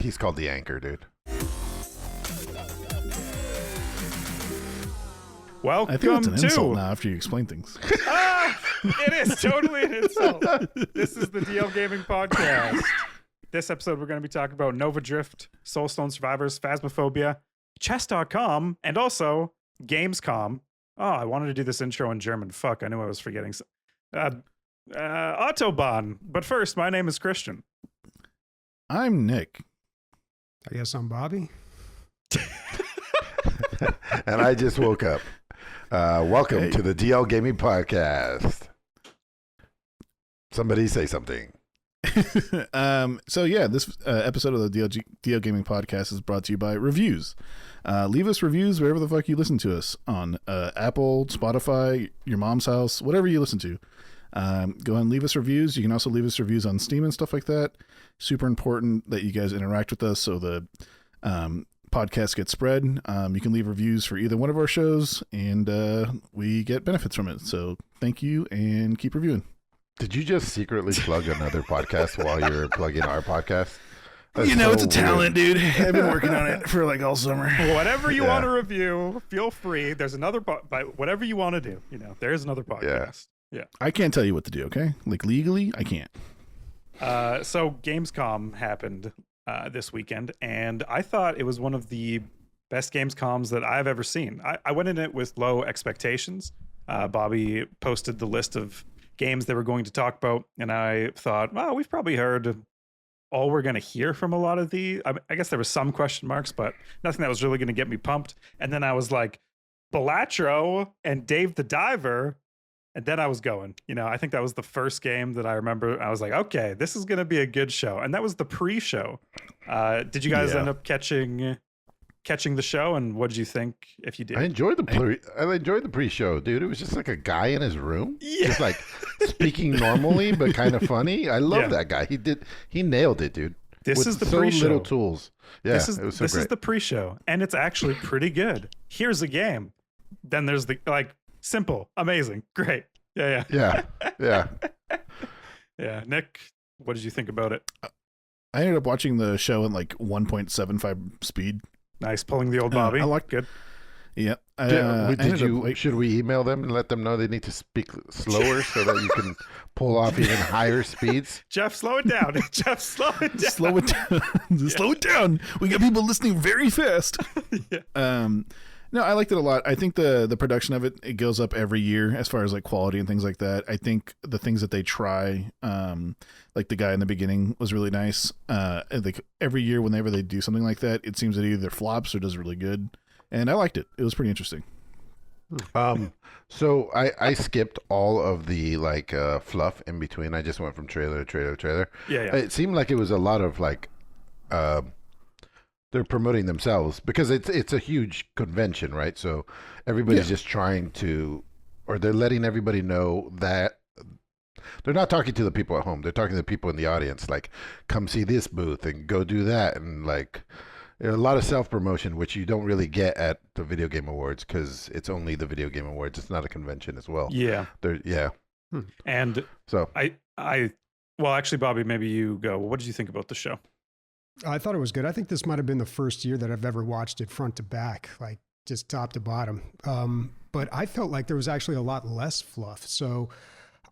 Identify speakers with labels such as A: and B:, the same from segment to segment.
A: He's called the anchor, dude.
B: Welcome
C: I think it's an
B: to...
C: insult now after you explain things.
B: It is totally an insult. This is the DL Gaming Podcast. This episode, we're going to be talking about Nova Drift, Soulstone Survivors, Phasmophobia, Chess.com, and also Gamescom. Oh, I wanted to do this intro in German. Fuck, I knew I was forgetting. Autobahn. But first, my name is Christian.
C: I'm Nick.
D: I guess I'm Bobby.
A: And I just woke up. Welcome to the DL Gaming Podcast. Somebody say something.
C: So yeah, this episode of the DL Gaming Podcast is brought to you by reviews. Leave us reviews wherever the fuck you listen to us on Apple, Spotify, your mom's house, whatever you listen to. Go ahead and leave us reviews. You can also leave us reviews on Steam and stuff like that. Super important that you guys interact with us so the podcast gets spread. You can leave reviews for either one of our shows, and we get benefits from it. So thank you, and keep reviewing.
A: Did you just secretly plug another podcast while you're plugging our podcast? That's
C: you know,
A: so
C: it's a
A: weird.
C: talent, dude. I've been working on it for like all summer.
B: Whatever you want to review, feel free. There's another, whatever you want to do, there's another podcast. Yeah.
C: I can't tell you what to do, okay? Like legally, I can't.
B: So Gamescom happened this weekend, and I thought it was one of the best Gamescoms that I've ever seen. I went in it with low expectations. Bobby posted the list of games they were going to talk about, and I thought, well, we've probably heard all we're going to hear from a lot of the... I guess there were some question marks, but nothing that was really going to get me pumped. And then I was like, Balatro and Dave the Diver... And then I was going, I think that was the first game that I remember. I was like, okay, this is going to be a good show. And that was the pre-show. Did you guys end up catching the show? And what did you think if you did?
A: I enjoyed the pre-show, dude. It was just like a guy in his room, just like speaking normally, but kind of funny. I love that guy. He nailed it, dude.
B: This is the
A: so
B: pre-show.
A: Little tools. Yeah,
B: this is the pre-show, and it's actually pretty good. Here's a game. Then there's the simple, amazing, great. Yeah. Yeah. Nick, what did you think about it?
C: I ended up watching the show in like 1.75 speed.
B: Nice, pulling the old Bobby.
C: I liked
B: good.
C: Yeah.
A: Should we email them and let them know they need to speak slower so that you can pull off even higher speeds?
B: Jeff, slow it down. Jeff, slow it down.
C: Slow it down. Slow it down. We got people listening very fast.
B: Yeah.
C: No, I liked it a lot. I think the production of it goes up every year as far as like quality and things like that. I think the things that they try, like the guy in the beginning was really nice. Like every year, whenever they do something like that, it seems that it either flops or does really good. And I liked it. It was pretty interesting.
A: So I skipped all of the fluff in between. I just went from trailer to trailer to trailer.
B: Yeah.
A: It seemed like it was a lot of they're promoting themselves because it's a huge convention, right? So everybody's just trying to, or they're letting everybody know that they're not talking to the people at home. They're talking to the people in the audience, like, come see this booth and go do that. And a lot of self-promotion, which you don't really get at the Video Game Awards because it's only the Video Game Awards. It's not a convention as well.
B: Yeah. And
A: so
B: well, actually, Bobby, maybe you go. What did you think about the show?
D: I thought it was good. I think this might have been the first year that I've ever watched it front to back, like just top to bottom. But I felt like there was actually a lot less fluff. So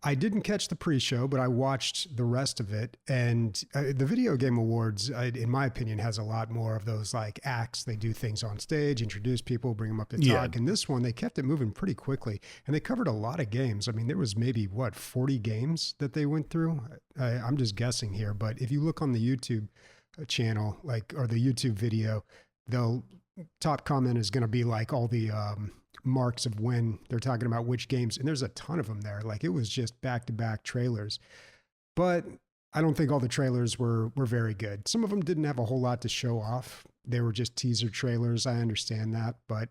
D: I didn't catch the pre-show, but I watched the rest of it. And the Video Game Awards, in my opinion, has a lot more of those like acts. They do things on stage, introduce people, bring them up to talk. And this one, they kept it moving pretty quickly. And they covered a lot of games. I mean, there was maybe, 40 games that they went through? I'm just guessing here. But if you look on the YouTube channel, or the YouTube video, the top comment is going to be like all the marks of when they're talking about which games. And there's a ton of them there. It was just back-to-back trailers. But I don't think all the trailers were very good. Some of them didn't have a whole lot to show off. They were just teaser trailers. I understand that. But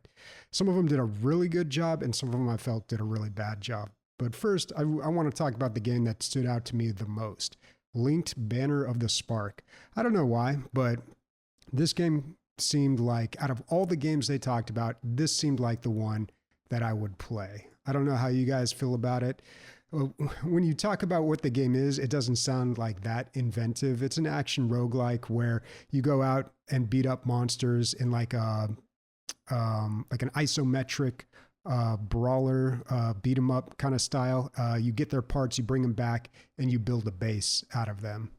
D: some of them did a really good job, and some of them I felt did a really bad job. But first, I want to talk about the game that stood out to me the most. Linked Banner of the Spark. I don't know why, but this game seemed like, out of all the games they talked about, this seemed like the one that I would play. I don't know how you guys feel about it. When you talk about what the game is, it doesn't sound like that inventive. It's an action roguelike where you go out and beat up monsters in like an isometric brawler, beat 'em up kind of style. You get their parts, you bring them back, and you build a base out of them.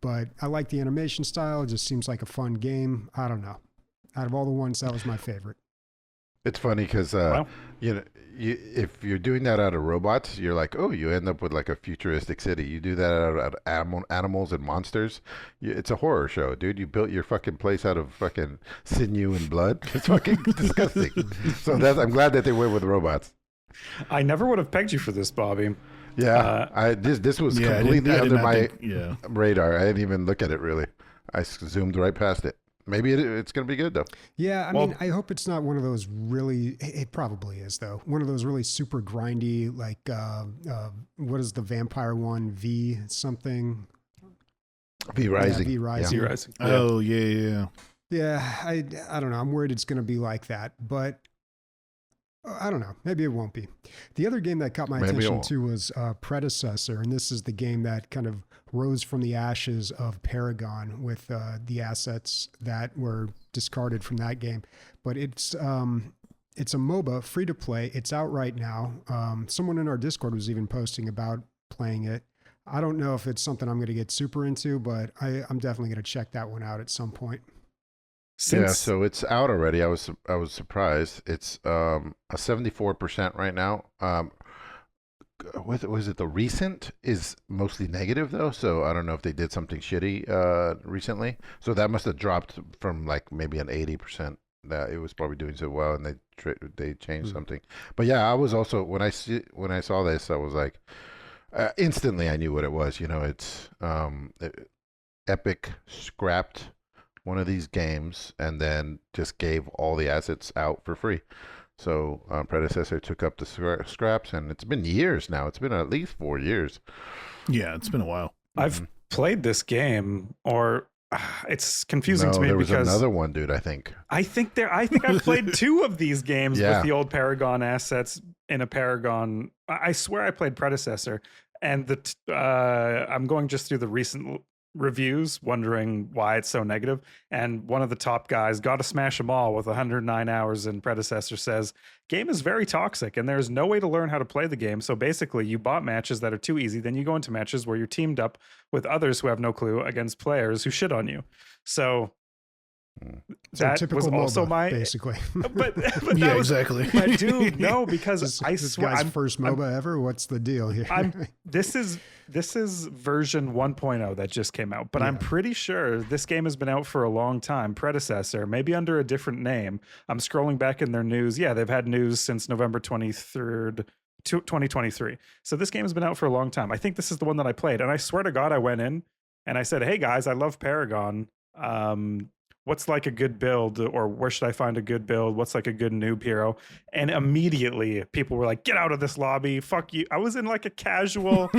D: But I like the animation style. It just seems like a fun game. I don't know. Out of all the ones, that was my favorite.
A: It's funny because if you're doing that out of robots, you're like, oh, you end up with like a futuristic city. You do that out of animals and monsters, it's a horror show, dude. You built your fucking place out of fucking sinew and blood. It's fucking disgusting. So I'm glad that they went with robots.
B: I never would have pegged you for this, Bobby.
A: Yeah, this was completely under my radar. I didn't even look at it really. I zoomed right past it. Maybe it's going to be good, though.
D: Yeah, I mean, I hope it's not one of those really... It probably is, though. One of those really super grindy, like, what is the vampire one? V something?
A: V Rising.
D: Yeah, V Rising.
B: V Rising.
C: Oh, yeah.
D: Yeah, I don't know. I'm worried it's going to be like that, but I don't know. Maybe it won't be. The other game that caught my attention, too, was Predecessor, and this is the game that kind of rose from the ashes of Paragon with the assets that were discarded from that game. But it's a MOBA, free to play. It's out right now. Someone in our Discord was even posting about playing it. I don't know if it's something I'm going to get super into, but I'm definitely going to check that one out at some point.
A: Yeah, so it's out already. I was surprised. It's a 74% right now. Was it the recent is mostly negative though, so I don't know if they did something shitty recently. So that must have dropped from like maybe an 80%. That it was probably doing so well, and they changed something. But yeah, I was also when I saw this, I was like, instantly I knew what it was. You know, it's Epic scrapped one of these games and then just gave all the assets out for free. So Predecessor took up the scraps, and it's been years now. It's been at least 4 years.
C: Yeah, it's been a while.
B: I've played this game, or it's confusing to me because
A: there was another one, dude. I think I've played 2 of these games with the old Paragon assets in a Paragon. I swear I played Predecessor, and I'm going just through the recent reviews wondering why it's so negative, and one of the top guys, Gotta Smash 'Em All with 109 hours in Predecessor, says game is very toxic and there's no way to learn how to play the game. So basically you bought matches that are too easy, then you go into matches where you're teamed up with others who have no clue against players who shit on you. So that was also
D: MOBA, basically.
B: but
C: yeah, exactly.
B: But dude, no, because I swear,
D: guy's first MOBA ever. What's the deal here?
B: This is version 1.0 that just came out, but I'm pretty sure this game has been out for a long time. Predecessor, maybe under a different name. I'm scrolling back in their news. Yeah, they've had news since November 23rd. 2023. So this game has been out for a long time. I think this is the one that I played, and I swear to God, I went in and I said, "Hey guys, I love Paragon. What's like a good build, or where should I find a good build? What's like a good noob hero?" And immediately people were like, "Get out of this lobby. Fuck you." I was in like a casual,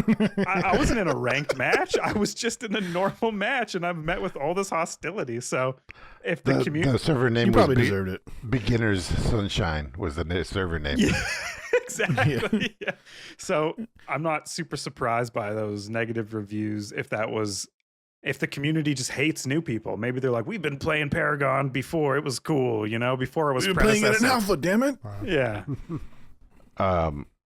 B: I wasn't in a ranked match. I was just in a normal match, and I've met with all this hostility. So if the community,
A: the server name
C: you
A: was
C: probably deserved it.
A: Beginner's Sunshine was the server name.
B: Yeah, exactly. Yeah. So I'm not super surprised by those negative reviews. If the community just hates new people, maybe they're like, we've been playing Paragon before it was cool, before it was
C: playing it in alpha, damn it.
D: Wow.
B: Yeah.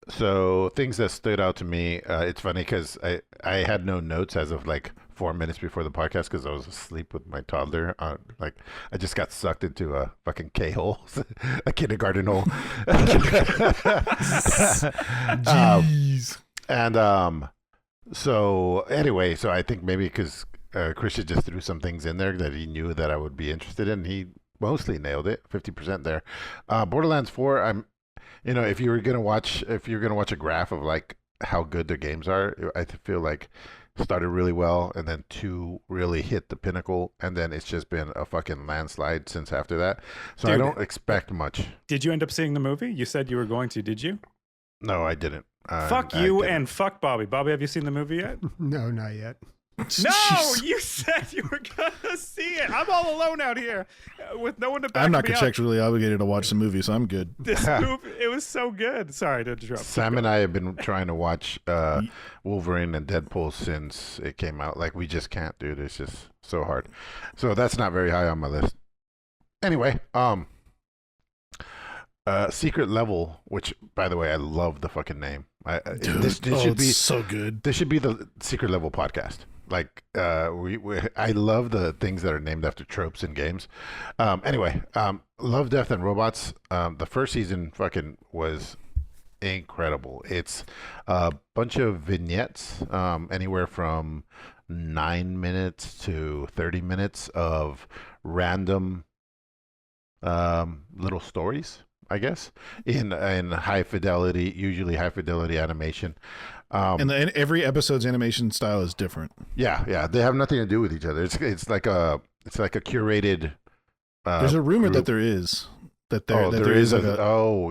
A: So things that stood out to me, it's funny because I had no notes as of like 4 minutes before the podcast because I was asleep with my toddler. Like I just got sucked into a fucking K-hole, a kindergarten hole.
C: Jeez.
A: So anyway, so I think maybe because Christian just threw some things in there that he knew that I would be interested in. He mostly nailed it, 50% there. Borderlands 4, if you're gonna watch a graph of like how good their games are, I feel like started really well, and then 2 really hit the pinnacle, and then it's just been a fucking landslide since after that. So dude, I don't expect much.
B: Did you end up seeing the movie? You said you were going to. Did you?
A: No, I didn't.
B: Fuck you and fuck Bobby. Bobby, have you seen the movie yet?
D: No, not yet.
B: No,
C: Jeez.
B: you said you were gonna see it. I'm all alone out here with no one to back
C: I'm not
B: me up.
C: contractually obligated to watch the movie, so I'm good.
B: This movie, it was so good. Sorry to interrupt.
A: Sam and I have been trying to watch Wolverine and Deadpool since it came out. Like, we just can't, dude. It's just so hard. So that's not very high on my list. Anyway, Secret Level, which, by the way, I love the fucking name.
C: Dude,
A: this should be
C: so good.
A: This should be the Secret Level podcast. Like, I love the things that are named after tropes in games. Anyway, Love, Death, and Robots. The first season fucking was incredible. It's a bunch of vignettes, anywhere from 9 minutes to 30 minutes of random little stories, I guess, in high fidelity, usually high fidelity animation.
C: And every episode's animation style is different.
A: Yeah, they have nothing to do with each other. It's like a curated.
C: There's a rumor
A: group.
C: that there is
A: there is
C: like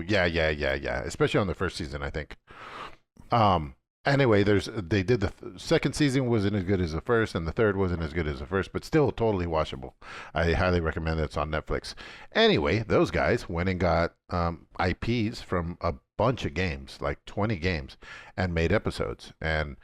A: yeah. Especially on the first season, I think. Anyway, they did the second season wasn't as good as the first, and the third wasn't as good as the first, but still totally watchable. I highly recommend it. It's on Netflix. Anyway, those guys went and got IPs from a bunch of games, like 20 games, and made episodes. And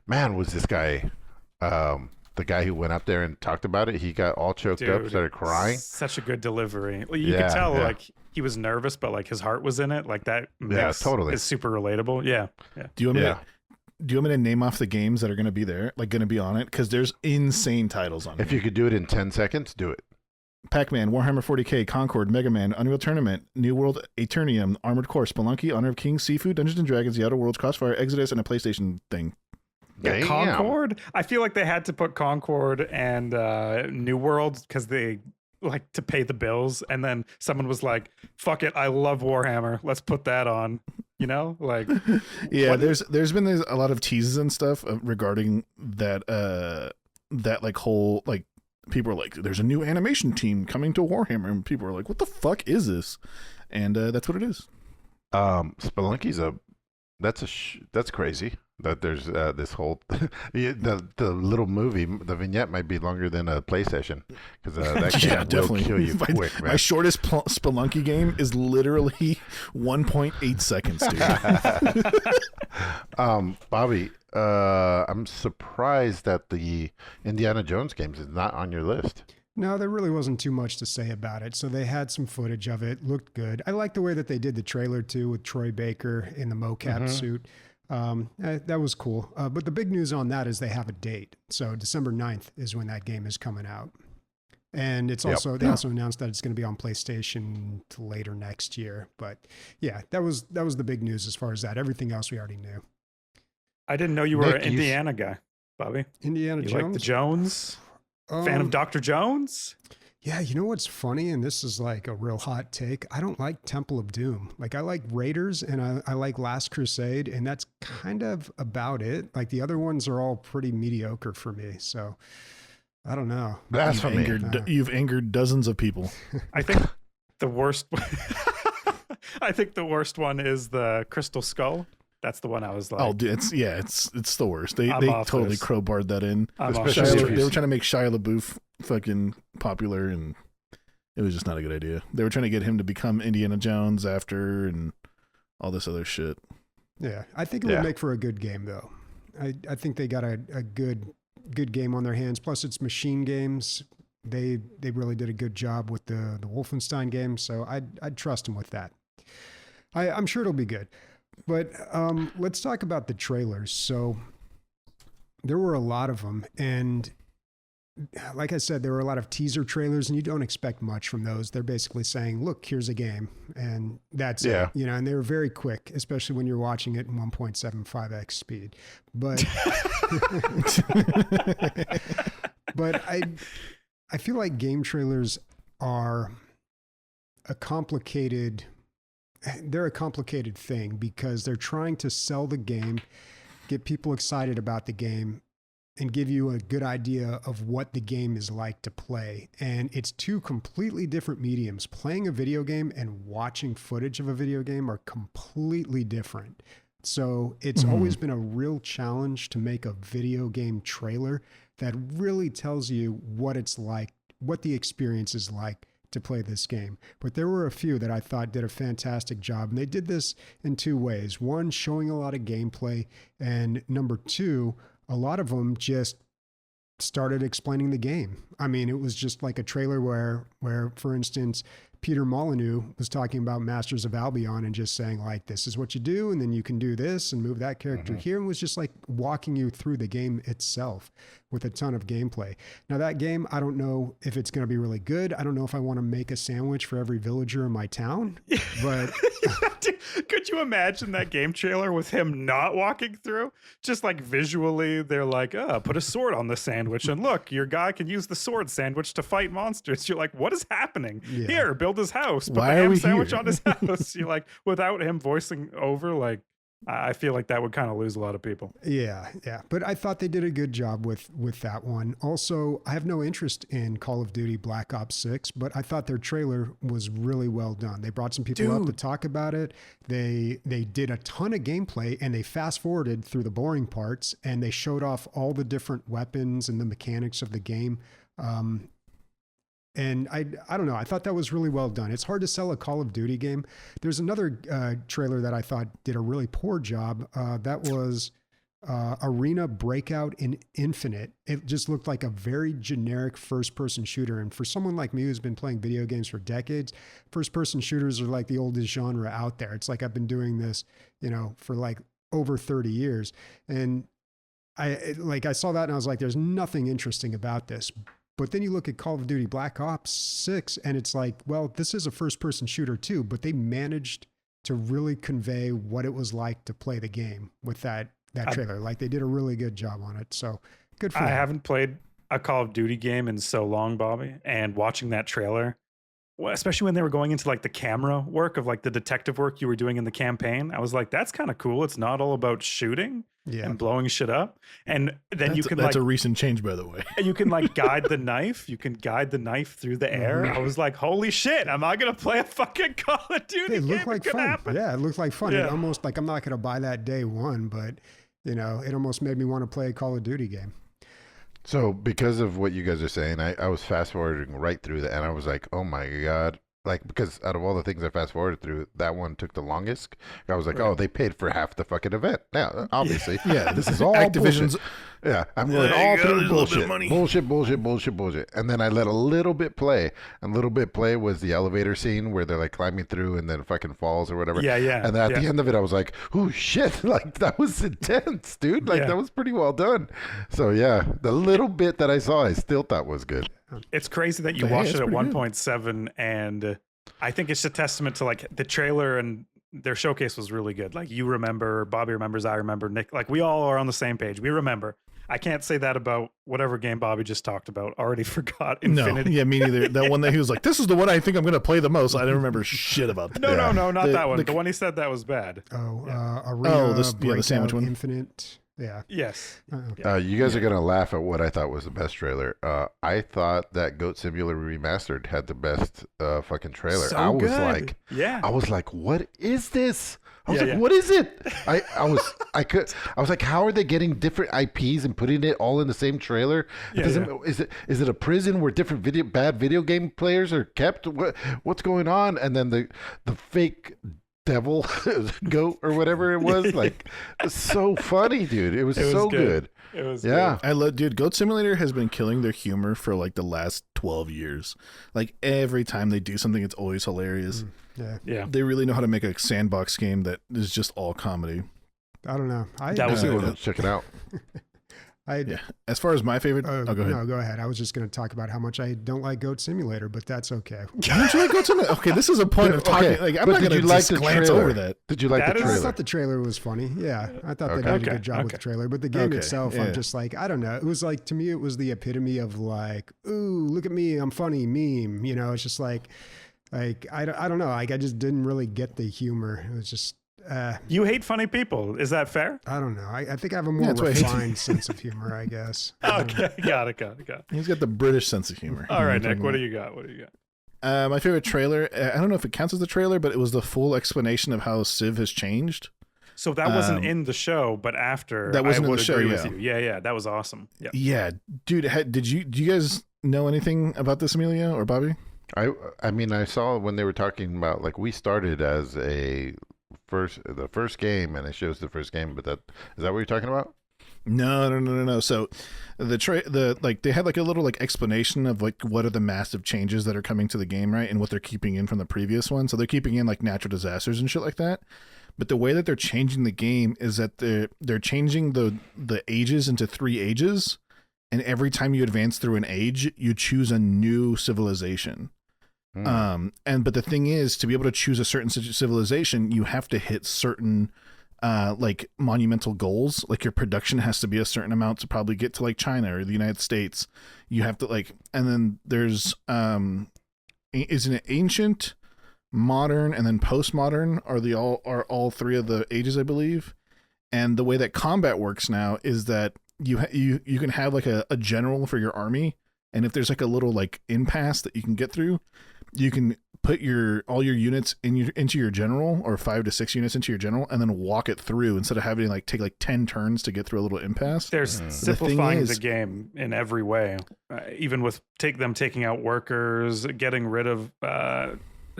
A: man, was this guy, the guy who went up there and talked about it, he got all choked up, started crying.
B: Such a good delivery. Well, you could tell like he was nervous, but like his heart was in it. Like that mix
A: totally
B: is super relatable. Yeah.
C: Do you want me to name off the games that are going to be there, like going to be on it? Because there's insane titles on it.
A: If you could do it in 10 seconds, do it.
C: Pac-Man, Warhammer 40k, Concord, Mega Man, Unreal Tournament, New World, Eternium, Armored Core, Spelunky, Honor of Kings, Seafood, Dungeons and Dragons, The Outer Worlds, Crossfire, Exodus, and a PlayStation thing.
B: Yeah, Concord. I feel like they had to put Concord and New World because they like to pay the bills, and then someone was like, "Fuck it, I love Warhammer. Let's put that on." You know, like
C: yeah. There's been a lot of teases and stuff regarding that like whole like people are like, "There's a new animation team coming to Warhammer," and people are like, "What the fuck is this?" And that's what it is.
A: Spelunky's that's crazy. That there's this whole the little movie, the vignette might be longer than a PlayStation because that game will kill you quick, man.
C: My shortest Spelunky game is literally 1.8 seconds, dude.
A: Bobby, I'm surprised that the Indiana Jones games is not on your list.
D: No, there really wasn't too much to say about it. So they had some footage of it, looked good. I like the way that they did the trailer too with Troy Baker in the mocap suit. That was cool. But the big news on that is they have a date. So December 9th is when that game is coming out. And it's also, they also announced that it's going to be on PlayStation later next year. But yeah, that was the big news as far as that. Everything else we already knew.
B: I didn't know you were an Indiana guy, Bobby.
D: Indiana Jones?
B: Like the Jones? Fan of Dr. Jones?
D: Yeah, you know what's funny, and this is like a real hot take. I don't like Temple of Doom. Like, I like Raiders and I like Last Crusade, and that's kind of about it. Like, the other ones are all pretty mediocre for me. So, I don't know.
A: That's for me.
C: You've angered dozens of people.
B: I think the worst. I think the worst one is the Crystal Skull. That's the one I was like.
C: Oh, dude, it's the worst. They totally crowbarred that in.
A: Especially
C: they were trying to make Shia LaBeouf fucking popular, and it was just not a good idea. They were trying to get him to become Indiana Jones after, and all this other shit.
D: Yeah, I think it would make for a good game, though. I think they got a good game on their hands. Plus, it's Machine Games. They really did a good job with the Wolfenstein game, so I'd trust them with that. I'm sure it'll be good. But let's talk about the trailers. So there were a lot of them. And like I said, there were a lot of teaser trailers, and you don't expect much from those. They're basically saying, look, here's a game. And that's it. You know, and they were very quick, especially when you're watching it in 1.75x speed. But but I feel like game trailers are they're a complicated thing because they're trying to sell the game, get people excited about the game, and give you a good idea of what the game is like to play. And it's two completely different mediums. Playing a video game and watching footage of a video game are completely different. So it's always been a real challenge to make a video game trailer that really tells you what it's like, what the experience is like to play this game. But there were a few that I thought did a fantastic job, and they did this in two ways. One, showing a lot of gameplay, and number two, a lot of them just started explaining the game. I mean, it was just like a trailer where for instance, Peter Molyneux was talking about Masters of Albion and just saying like, this is what you do, and then you can do this and move that character here, and was just like walking you through the game itself with a ton of gameplay. Now that game, I don't know if it's going to be really good. I don't know if I want to make a sandwich for every villager in my town, but
B: could you imagine that game trailer with him not walking through? Just like visually, they're like, put a sword on the sandwich, and look, your guy can use the sword sandwich to fight monsters. You're like, what is happening?
D: Yeah.
B: Here, build his house. Put
C: Why
B: the
C: are
B: ham
C: we
B: sandwich
C: here?
B: on his house. You're like, without him voicing over, like, I feel like that would kind of lose a lot of people.
D: Yeah. But I thought they did a good job with that one. Also, I have no interest in Call of Duty Black Ops 6, but I thought their trailer was really well done. They brought some people up to talk about it. They did a ton of gameplay, and they fast forwarded through the boring parts, and they showed off all the different weapons and the mechanics of the game. And I don't know. I thought that was really well done. It's hard to sell a Call of Duty game. There's another trailer that I thought did a really poor job. That was Arena Breakout in Infinite. It just looked like a very generic first-person shooter. And for someone like me who's been playing video games for decades, first-person shooters are like the oldest genre out there. It's like I've been doing this, for like over 30 years. And I saw that and I was like, there's nothing interesting about this. But then you look at Call of Duty Black Ops 6 and it's like, well, this is a first-person shooter too, but they managed to really convey what it was like to play the game with that trailer. Like they did a really good job on it. So good for them.
B: I haven't played a Call of Duty game in so long, Bobby, and watching that trailer, especially when they were going into like the camera work of like the detective work you were doing in the campaign, I was like, that's kind of cool. It's not all about shooting and blowing shit up. And then that's
C: a recent change, by the way.
B: You can like guide the knife. You can guide the knife through the air. I was like, holy shit, am I going to play a fucking Call of Duty
D: It
B: game?
D: looked like fun.
B: Happen.
D: Yeah, it looked like fun.
B: Yeah.
D: It almost like I'm not going to buy that day one, but it almost made me want to play a Call of Duty game.
A: So because of what you guys are saying, I was fast forwarding right through that, and I was like, oh my God. Like, because out of all the things I fast forwarded through, that one took the longest. I was like, oh, they paid for half the fucking event. Now, obviously, this is all
C: Activision's.
A: bullshit. Yeah, I'm going all through bullshit. Bullshit. And then I let a little bit play. And little bit play was the elevator scene where they're like climbing through and then fucking falls or whatever.
B: Yeah.
A: And then at the end of it, I was like, oh shit, like that was intense, dude. Like that was pretty well done. So yeah, the little bit that I saw, I still thought was good.
B: It's crazy that you watched it at 1.7, and I think it's a testament to like the trailer, and their showcase was really good. Like you remember, Bobby remembers, I remember, Nick, like we all are on the same page. We remember. I can't say that about whatever game Bobby just talked about. Already forgot. Infinity.
C: No, yeah, me neither. That one that he was like, this is the one I think I'm going to play the most. I didn't remember shit about that.
B: No, not that one. The one he said that was bad.
D: Arena
C: the sandwich one.
D: Infinite. Yeah.
B: Yes.
A: You guys are going to laugh at what I thought was the best trailer. I thought that Goat Simulator Remastered had the best fucking trailer.
B: So
A: I was
B: good.
A: I was like, what is this? I was like, what is it? I was like, how are they getting different IPs and putting it all in the same trailer? Is it a prison where different bad video game players are kept? What's going on? And then the fake devil goat or whatever it was, like, it's so funny, dude. It was so good.
B: It was
A: good.
C: I love, dude. Goat Simulator has been killing their humor for like the last 12 years. Like every time they do something, it's always hilarious.
B: Yeah.
C: They really know how to make a sandbox game that is just all comedy.
D: I don't know.
A: Let's check it out.
C: As far as my favorite, go ahead.
D: No, go ahead. I was just going to talk about how much I don't like Goat Simulator, but that's okay.
C: Don't you like Goat Simulator? Okay, this is a point of talking.
A: Okay,
C: like, I'm not going to
A: like
C: just glance over that.
A: Did you like the trailer?
D: I thought the trailer was funny. Yeah, I thought they did a good job with the trailer. But the game itself, I'm just like, I don't know. It was like, to me, it was the epitome of like, ooh, look at me, I'm funny meme. It's just like I don't know. Like I just didn't really get the humor. It was just.
B: You hate funny people. Is that fair?
D: I don't know. I think I have a more refined sense of humor, I guess.
B: Okay, got it.
C: He's got the British sense of humor.
B: All right, Nick, what do you got?
C: My favorite trailer, I don't know if it counts as a trailer, but it was the full explanation of how Civ has changed.
B: So that wasn't in the show, but after
C: that wasn't
B: I
C: in
B: would
C: the show.
B: agree
C: Yeah,
B: with you. Yeah, that was awesome. Yeah,
C: yeah, dude. Do you guys know anything about this, Emilio or Bobby?
A: I mean, I saw when they were talking about like we started as the first game, and it shows the first game. But is that what you're talking about?
C: No. So the like they had like a little like explanation of like what are the massive changes that are coming to the game, right? And what they're keeping in from the previous one. So they're keeping in like natural disasters and shit like that. But the way that they're changing the game is that they're changing the ages into 3 ages, and every time you advance through an age, you choose a new civilization. But the thing is, to be able to choose a certain civilization, you have to hit certain like monumental goals. Like your production has to be a certain amount to probably get to like China or the United States. You have to like, and then there's is an ancient, modern, and then postmodern are all 3 of the ages, I believe. And the way that combat works now is that you can have like a general for your army, and if there's like a little like impasse that you can get through, you can put all your units into your general, or 5 to 6 units into your general, and then walk it through instead of having to like take like 10 turns to get through a little impasse.
B: They're simplifying the game in every way, even with taking out workers, getting rid of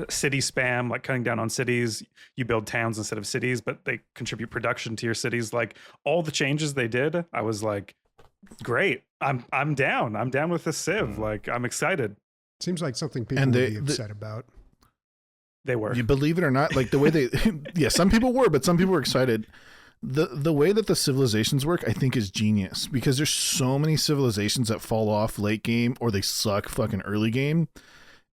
B: city spam, like cutting down on cities. You build towns instead of cities, but they contribute production to your cities. Like all the changes they did, I was like, great. I'm down. I'm down with the Civ. Like I'm excited.
D: Seems like something people would be upset about.
B: They were.
C: You believe it or not, like the way they, yeah, some people were, but some people were excited. The way that the civilizations work, I think, is genius, because there's so many civilizations that fall off late game or they suck fucking early game,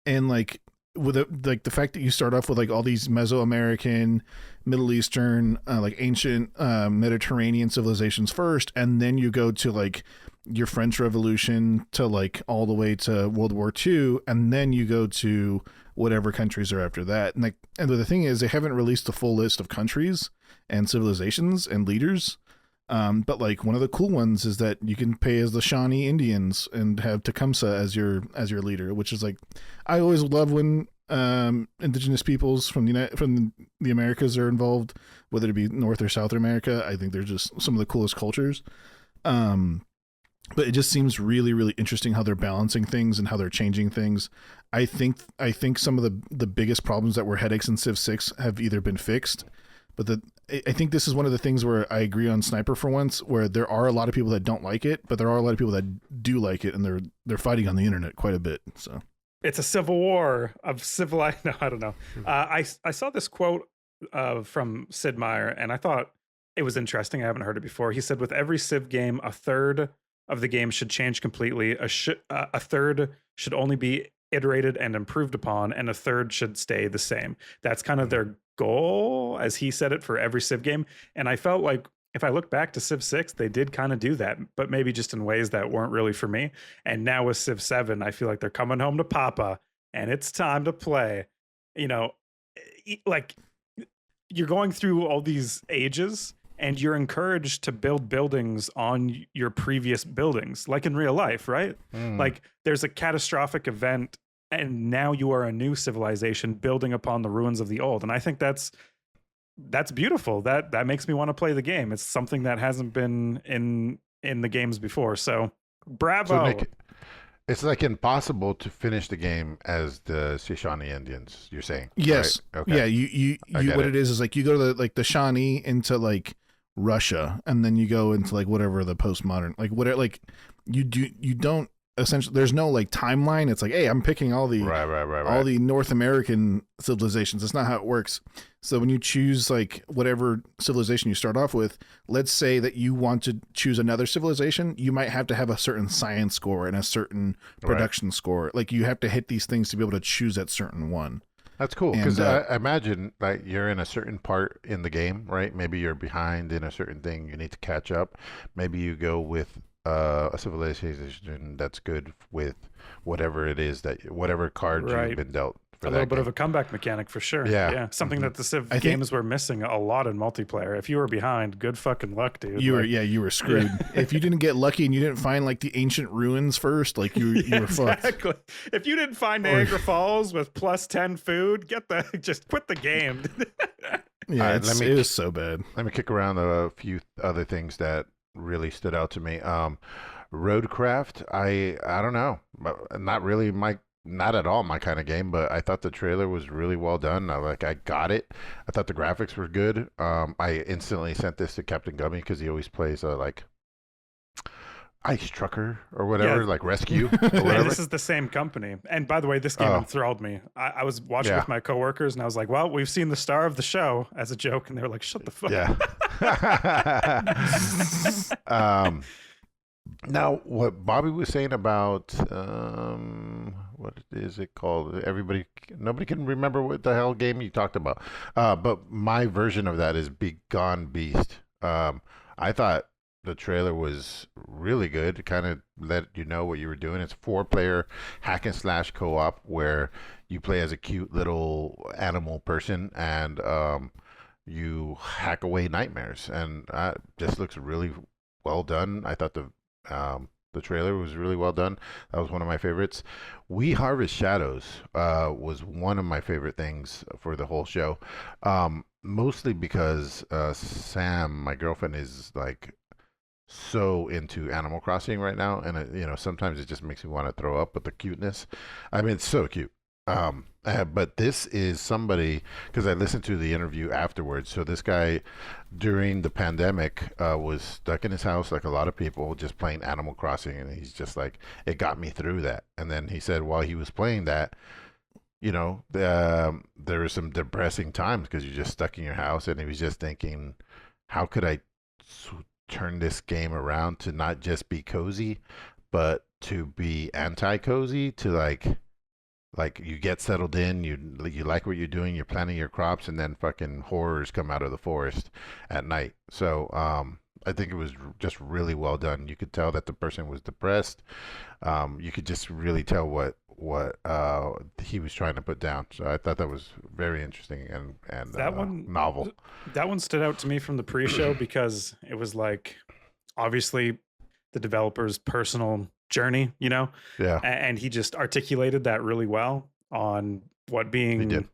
C: and like with like the fact that you start off with like all these Mesoamerican, Middle Eastern, like ancient Mediterranean civilizations first, and then you go to like your French Revolution to like all the way to World War II, and then you go to whatever countries are after that. And like, and the thing is, they haven't released the full list of countries and civilizations and leaders. But like one of the cool ones is that you can pay as the Shawnee Indians and have Tecumseh as your leader, which is like, I always love when indigenous peoples from the Americas are involved, whether it be North or South America. I think they're just some of the coolest cultures. But it just seems really, really interesting how they're balancing things and how they're changing things. I think some of the biggest problems that were headaches in Civ 6 have either been fixed, but I think this is one of the things where I agree on Sniper for once, where there are a lot of people that don't like it, but there are a lot of people that do like it, and they're fighting on the internet quite a bit. So
B: it's a civil war of civilized. No, I don't know. I saw this quote from Sid Meier, and I thought it was interesting. I haven't heard it before. He said, "With every Civ game, a third of the game should change completely. A third should only be iterated and improved upon, and a third should stay the same." That's kind of their goal, as he said it, for every Civ game. And I felt like if I look back to Civ 6, they did kind of do that, but maybe just in ways that weren't really for me. And now with Civ 7, I feel like they're coming home to Papa, and it's time to play. You know, like you're going through all these ages, and you're encouraged to build buildings on your previous buildings, like in real life, right? Like there's a catastrophic event, and now you are a new civilization building upon the ruins of the old. And I think that's beautiful. That makes me want to play the game. It's something that hasn't been in the games before. So bravo.
A: So it's like impossible to finish the game as the Shawnee Indians, you're saying?
C: Yes.
A: Right? Okay.
C: Yeah. You what it is like you go to the Shawnee into like Russia, and then you go into like whatever the postmodern, like whatever, like you don't essentially, there's no like timeline. It's like, hey, I'm picking all the all the North American civilizations. That's not how it works. So when you choose like whatever civilization you start off with, let's say that you want to choose another civilization, you might have to have a certain science score and a certain production score. Like you have to hit these things to be able to choose that certain one.
A: That's cool, because I imagine like you're in a certain part in the game, right? Maybe you're behind in a certain thing, you need to catch up. Maybe you go with a civilization that's good with whatever it is whatever card you've been dealt.
B: A little bit of a comeback mechanic for sure.
A: Yeah.
B: Something that the Civ games were missing a lot in multiplayer. If you were behind, good fucking luck, dude.
C: You were screwed. If you didn't get lucky and you didn't find like the ancient ruins first, like you were fucked.
B: Exactly. If you didn't find Niagara Falls with +10 food, just quit the game.
C: Yeah,
A: Let me
C: it was so bad.
A: let me kick around a few other things that really stood out to me. Roadcraft, I don't know, not really not at all my kind of game, but I thought the trailer was really well done. I got it. I thought the graphics were good. I instantly sent this to Captain Gummy because he always plays like ice trucker or whatever,
B: Yeah.
A: like rescue or
B: Yeah,
A: whatever.
B: this is the same company. And by the way, this game
A: Oh.
B: enthralled me. I was watching
A: Yeah.
B: with my coworkers and I was like, well, we've seen the star of the show as a joke. And they were like, shut the fuck up.
A: Yeah. Now, what Bobby was saying about what is it called? Nobody can remember what the hell game you talked about. But my version of that is Begone Beast. I thought the trailer was really good. It kind of let you know what you were doing. It's 4-player hack and slash co-op where you play as a cute little animal person and you hack away nightmares, and just looks really well done. I thought the trailer was really well done. That was one of my favorites. We Harvest Shadows was one of my favorite things for the whole show, mostly because Sam, my girlfriend, is like so into Animal Crossing right now, and sometimes it just makes me want to throw up with the cuteness. I mean, it's so cute. But this is somebody, because I listened to the interview afterwards. So this guy, during the pandemic, was stuck in his house like a lot of people, just playing Animal Crossing, and he's just like, it got me through that. And then he said while he was playing that, there were some depressing times because you're just stuck in your house, and he was just thinking, how could I turn this game around to not just be cozy, but to be anti-cozy, to like you get settled in, you like what you're doing, you're planting your crops, and then fucking horrors come out of the forest at night. So I think it was just really well done. You could tell that the person was depressed. You could just really tell what he was trying to put down. So I thought that was very interesting and
B: That one
A: novel.
B: That one stood out to me from the pre-show because it was like obviously the developer's personal journey,
A: Yeah.
B: and he just articulated that really well on what
A: He
B: being
A: did.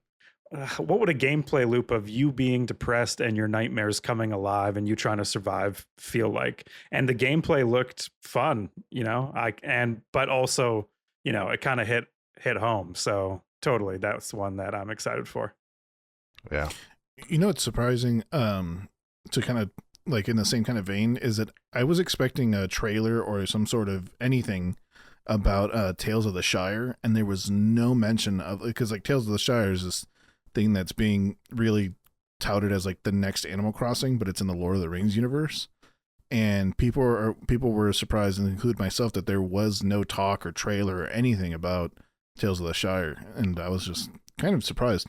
B: what would a gameplay loop of you being depressed and your nightmares coming alive and you trying to survive feel like. And the gameplay looked fun, but also, it kind of hit home. So totally, that's one that I'm excited for.
A: Yeah.
C: It's surprising to kind of like in the same kind of vein is that I was expecting a trailer or some sort of anything about Tales of the Shire, and there was no mention of, because like Tales of the Shire is this thing that's being really touted as like the next Animal Crossing, but it's in the Lord of the Rings universe. And people were surprised, and include myself, that there was no talk or trailer or anything about Tales of the Shire, and I was just kind of surprised.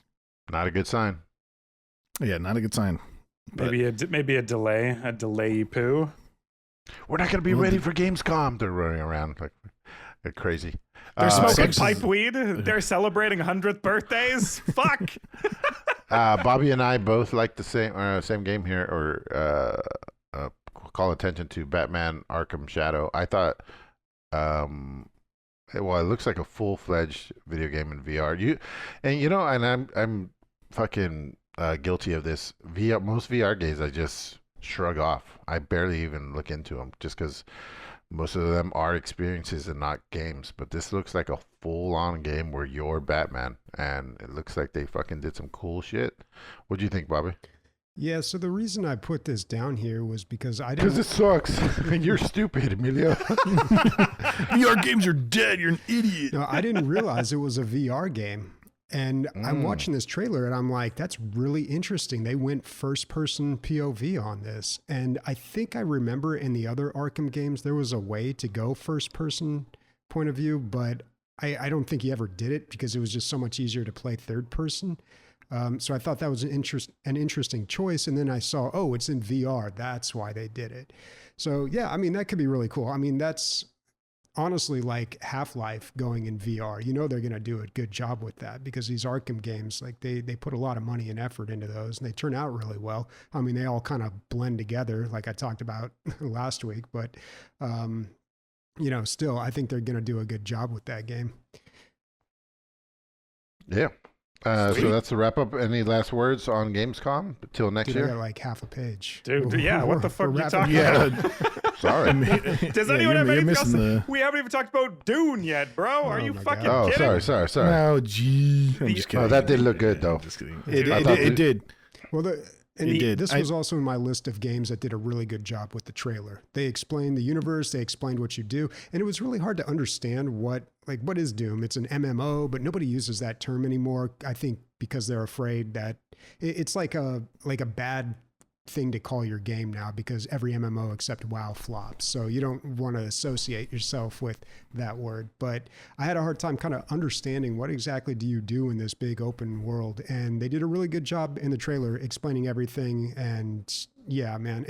A: Not a good sign.
C: Yeah, not a good sign. But
B: Maybe a delay poo.
A: We're not going to be ready for Gamescom. They're running around like crazy.
B: They're smoking
C: Sucks.
B: pipe weed. They're celebrating 100th birthdays. Fuck.
A: Bobby and I both like the same game here, or call attention to Batman Arkham Shadow. I thought, it looks like a full-fledged video game in VR. I'm fucking guilty of this. Most VR games I just shrug off. I barely even look into them, just because most of them are experiences and not games. But this looks like a full-on game where you're Batman, and it looks like they fucking did some cool shit. What do you think, Bobby?
D: Yeah, so the reason I put this down here was because I
A: Because
D: didn't.
A: it sucks, and you're stupid, Emilio.
C: VR games are dead. You're an idiot.
D: No, I didn't realize it was a VR game. And I'm watching this trailer and I'm like, that's really interesting. They went first person POV on this. And I think I remember in the other Arkham games, there was a way to go first person point of view, but I don't think he ever did it because it was just so much easier to play third person. So I thought that was an interesting choice. And then I saw, oh, it's in VR. That's why they did it. So yeah, I mean, that could be really cool. I mean, that's honestly like Half-Life going in VR. They're going to do a good job with that because these Arkham games, like they put a lot of money and effort into those and they turn out really well. I mean, they all kind of blend together like I talked about last week, but still, I think they're going to do a good job with that game.
A: Yeah. So that's the wrap up. Any last words on Gamescom till next
D: Dude, I
A: year?
D: got like half a page.
B: Dude, yeah, what the fuck are you talking
C: Yeah.
B: about?
A: Sorry.
B: Does anyone have anything else? We haven't even talked about Dune yet, bro. Are you
D: my
B: fucking
D: God.
B: kidding?
A: Sorry.
C: Oh, gee. I'm just kidding.
A: Oh, that did look good, though.
C: I'm just kidding.
A: I thought
C: It did.
D: Well,
C: It did.
D: This was also in my list of games that did a really good job with the trailer. They explained the universe, they explained what you do, and it was really hard to understand what is Doom. It's an MMO, but nobody uses that term anymore. I think because they're afraid that it's like a bad thing to call your game now, because every MMO except WoW flops. So you don't want to associate yourself with that word. But I had a hard time kind of understanding what exactly do you do in this big open world. And they did a really good job in the trailer explaining everything. And yeah, man,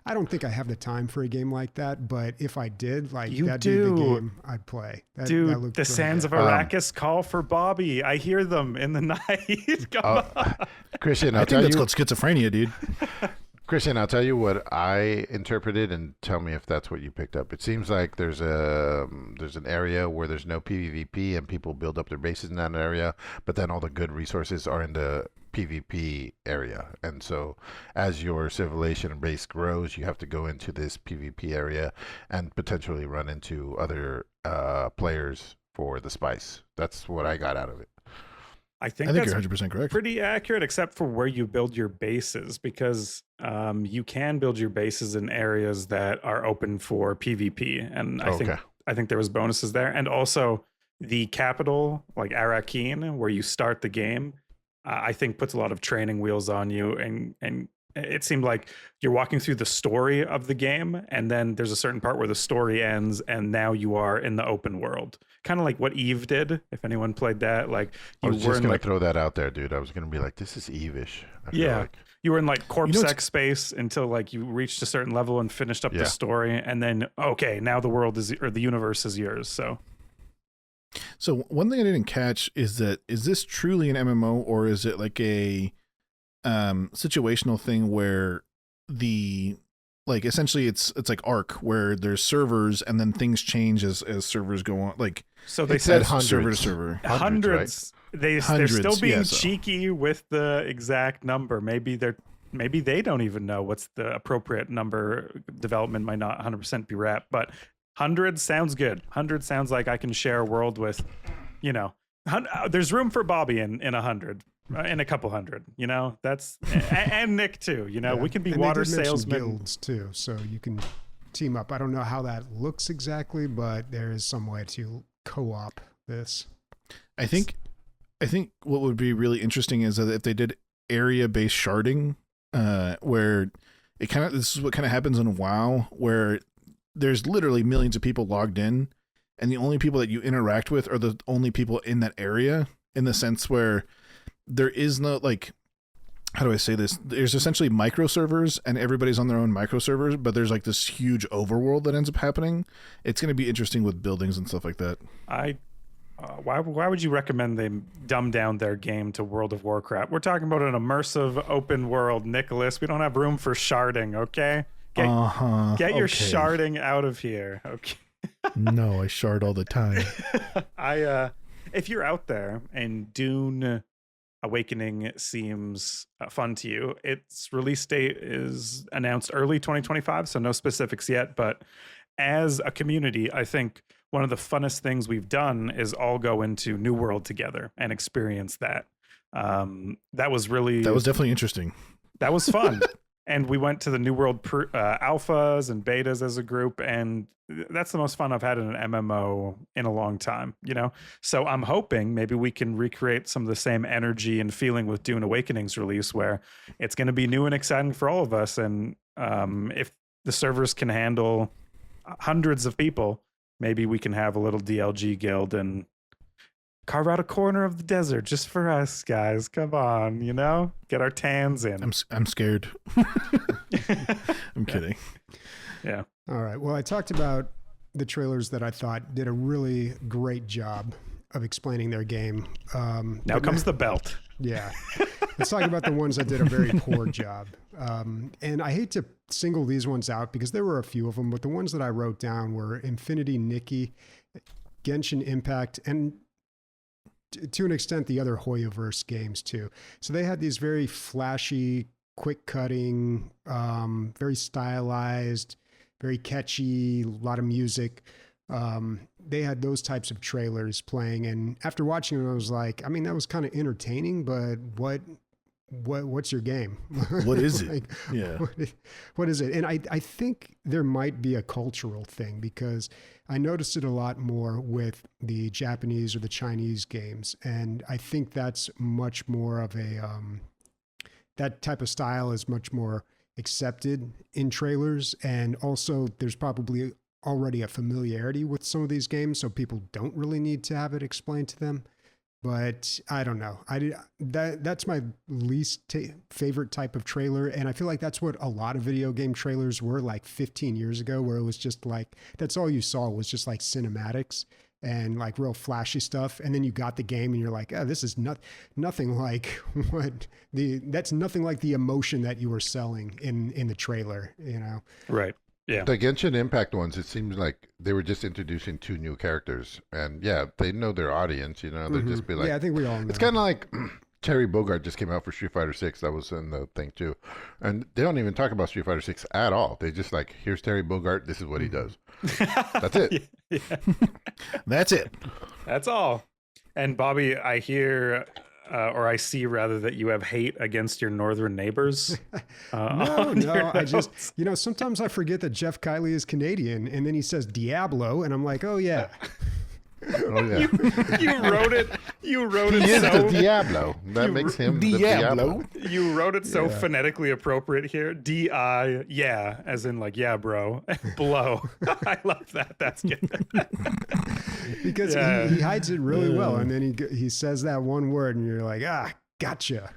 D: I don't think I have the time for a game like that, but if I did, that'd be the game I'd play.
B: Dude, the Sands of Arrakis call for Bobby. I hear them in the night. Come on.
A: Christian,
C: I
A: I'll
C: think
A: tell
C: that's
A: you.
C: called schizophrenia, dude.
A: Christian, I'll tell you what I interpreted, and tell me if that's what you picked up. It seems like there's an area where there's no PvP and people build up their bases in that area, but then all the good resources are in the PvP area. And so as your civilization base grows, you have to go into this PvP area and potentially run into other players for the spice. That's what I got out of it.
B: I think
C: you're
B: that's
C: 100% correct.
B: pretty accurate, except for where you build your bases, because you can build your bases in areas that are open for PvP, and I think there was bonuses there, and also the capital, like Arrakeen, where you start the game, I think puts a lot of training wheels on you, and it seemed like you're walking through the story of the game, and then there's a certain part where the story ends, and now you are in the open world. Kind of like what Eve did, if anyone played that. Like,
A: I was just going to throw that out there, dude. I was going to be like, this is Eve-ish.
B: You were in like corpsec space until like you reached a certain level and finished up the story, and then okay, now the world is, or the universe is yours. So
C: one thing I didn't catch is this truly an MMO, or is it like a situational thing where essentially it's like Ark, where there's servers and then things change as servers go on. Like,
A: so they said hundreds.
C: Server to server.
B: Hundreds.
A: Right?
B: They're still being cheeky with the exact number. Maybe they don't even know what's the appropriate number. Development might not 100% be wrapped, but hundreds sounds good. 100 sounds like I can share a world with, there's room for Bobby in 100. In a couple hundred, that's and Nick too. We can be and water salesmen.
D: Guilds too, so you can team up. I don't know how that looks exactly, but there is some way to co-op this.
C: I think what would be really interesting is that if they did area-based sharding, where this is what kind of happens in WoW, where there's literally millions of people logged in, and the only people that you interact with are the only people in that area, in the sense where there is no, like, how do I say this? There's essentially micro servers and everybody's on their own micro servers, but there's like this huge overworld that ends up happening. It's going to be interesting with buildings and stuff like that.
B: Why would you recommend they dumb down their game to World of Warcraft? We're talking about an immersive open world, Nicholas. We don't have room for sharding, okay? Get your sharding out of here, okay?
C: No, I shard all the time.
B: If you're out there and Dune Awakening seems fun to you, its release date is announced early 2025, so no specifics yet, but as a community, I think one of the funnest things we've done is all go into New World together and experience that. That was
C: definitely interesting.
B: That was fun. And we went to the New World alphas and betas as a group, and that's the most fun I've had in an MMO in a long time, So I'm hoping maybe we can recreate some of the same energy and feeling with Dune Awakening's release, where it's going to be new and exciting for all of us. And if the servers can handle hundreds of people, maybe we can have a little DLG guild and carve out a corner of the desert just for us, guys. Come on, get our tans in.
C: I'm scared. I'm kidding.
B: Yeah.
D: All right. Well, I talked about the trailers that I thought did a really great job of explaining their game.
B: Now comes the belt.
D: Yeah. Let's talk about the ones that did a very poor job. And I hate to single these ones out because there were a few of them, but the ones that I wrote down were Infinity Nikki, Genshin Impact, and to an extent, the other Hoyoverse games too. So they had these very flashy, quick cutting, very stylized, very catchy, a lot of music. They had those types of trailers playing, and after watching them, I was like, I mean, that was kind of entertaining, but what's your game?
C: What is it?
D: Like,
C: Yeah.
D: What is it? And I think there might be a cultural thing, because I noticed it a lot more with the Japanese or the Chinese games. And I think that's much more of a, that type of style is much more accepted in trailers. And also there's probably already a familiarity with some of these games, so people don't really need to have it explained to them. But I don't know. That's my least favorite type of trailer. And I feel like that's what a lot of video game trailers were like 15 years ago, where it was just like, that's all you saw was just like cinematics and like real flashy stuff. And then you got the game and you're like, oh, this is nothing like that's nothing like the emotion that you were selling in the trailer, you know?
B: Right. Yeah.
A: The Genshin Impact ones, it seems like they were just introducing 2 new characters. And yeah, they know their audience, you know, they'd just be like,
D: yeah, I think we all know.
A: It's kind of like Terry Bogard just came out for Street Fighter 6. That was in the thing too. And they don't even talk about Street Fighter 6 at all. They just like, here's Terry Bogard. This is what he does. That's it.
B: Yeah.
C: That's it.
B: That's all. And Bobby, I hear, or I see rather, that you have hate against your northern neighbors.
D: No, I just, sometimes I forget that Jeff Kiley is Canadian, and then he says Diablo, and I'm like, oh yeah.
A: Oh, yeah.
B: You wrote it. You wrote
A: He
B: it
A: is
B: so.
A: the Diablo. That makes him the Diablo.
B: You wrote it so phonetically appropriate here. D-I, yeah, as in like, yeah, bro. Blow. I love that. That's good.
D: Because he hides it really well, and then he says that one word, and you're like, gotcha.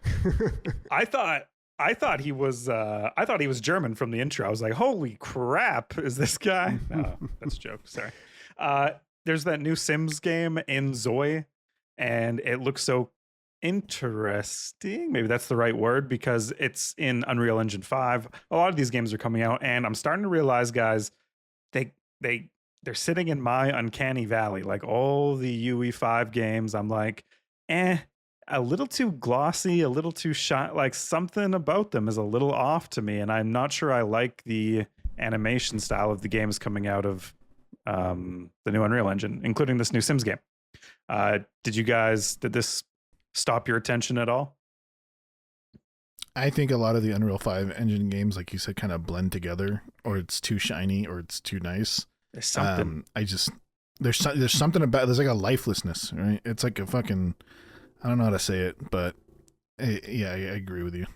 B: I thought he was German from the intro. I was like, holy crap, is this guy? No, that's a joke. Sorry. There's that new Sims game in Zoe, and it looks so interesting. Maybe that's the right word, because it's in Unreal Engine 5. A lot of these games are coming out, and I'm starting to realize, guys, they're sitting in my uncanny valley. Like all the UE5 games, I'm like, a little too glossy, a little too shy. Like something about them is a little off to me, and I'm not sure I like the animation style of the games coming out of the new Unreal Engine, including this new Sims game. Did this stop your attention at all?
C: I think a lot of the Unreal 5 engine games, like you said, kind of blend together, or it's too shiny, or it's too nice.
B: There's something.
C: There's something about, there's like a lifelessness, right? It's like a fucking, I don't know how to say it, but yeah, I agree with you.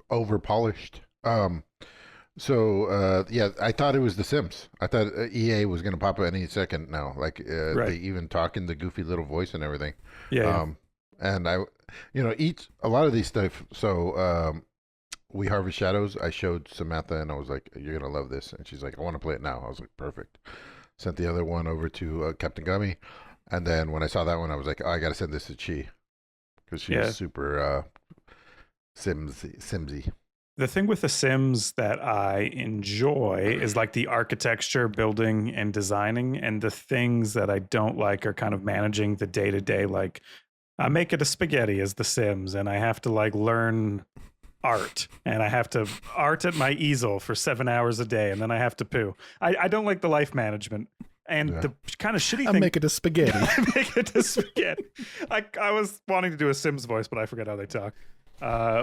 A: Over polished. Yeah, I thought it was The Sims. I thought EA was going to pop up any second now. Like
B: right.
A: They even talk in the goofy little voice and everything.
B: Yeah.
A: And a lot of these stuff. So We Harvest Shadows, I showed Samantha and I was like, you're going to love this. And she's like, I want to play it now. I was like, perfect. Sent the other one over to Captain Gummy. And then when I saw that one, I was like, oh, I got to send this to Chi. Because she's super Simsy.
B: The thing with The Sims that I enjoy is like the architecture, building, and designing. And the things that I don't like are kind of managing the day-to-day. Like, I make it a spaghetti as The Sims, and I have to like learn art, and I have to art at my easel for 7 hours a day, and then I have to poo. I don't like the life management. And the kind of shitty thing.
C: I'll make it a spaghetti.
B: Make it a spaghetti. I was wanting to do a Sims voice, but I forgot how they talk.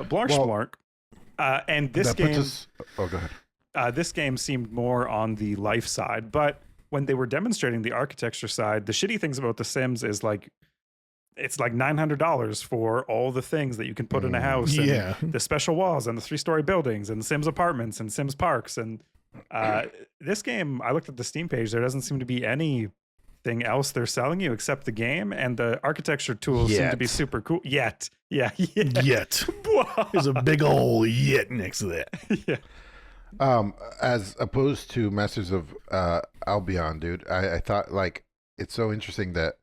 B: Blanche. And this game.
A: Go ahead.
B: This game seemed more on the life side, but when they were demonstrating the architecture side, the shitty things about The Sims is like, it's like $900 for all the things that you can put in a house, and the special walls, and the 3-story buildings, and Sims apartments, and Sims parks, and this game. I looked at the Steam page. There doesn't seem to be anything else they're selling you except the game, and the architecture tools seem to be super cool. Yet.
C: There's a big old yet next to that.
B: Yeah.
A: As opposed to Masters of Albion, dude, I thought like it's so interesting that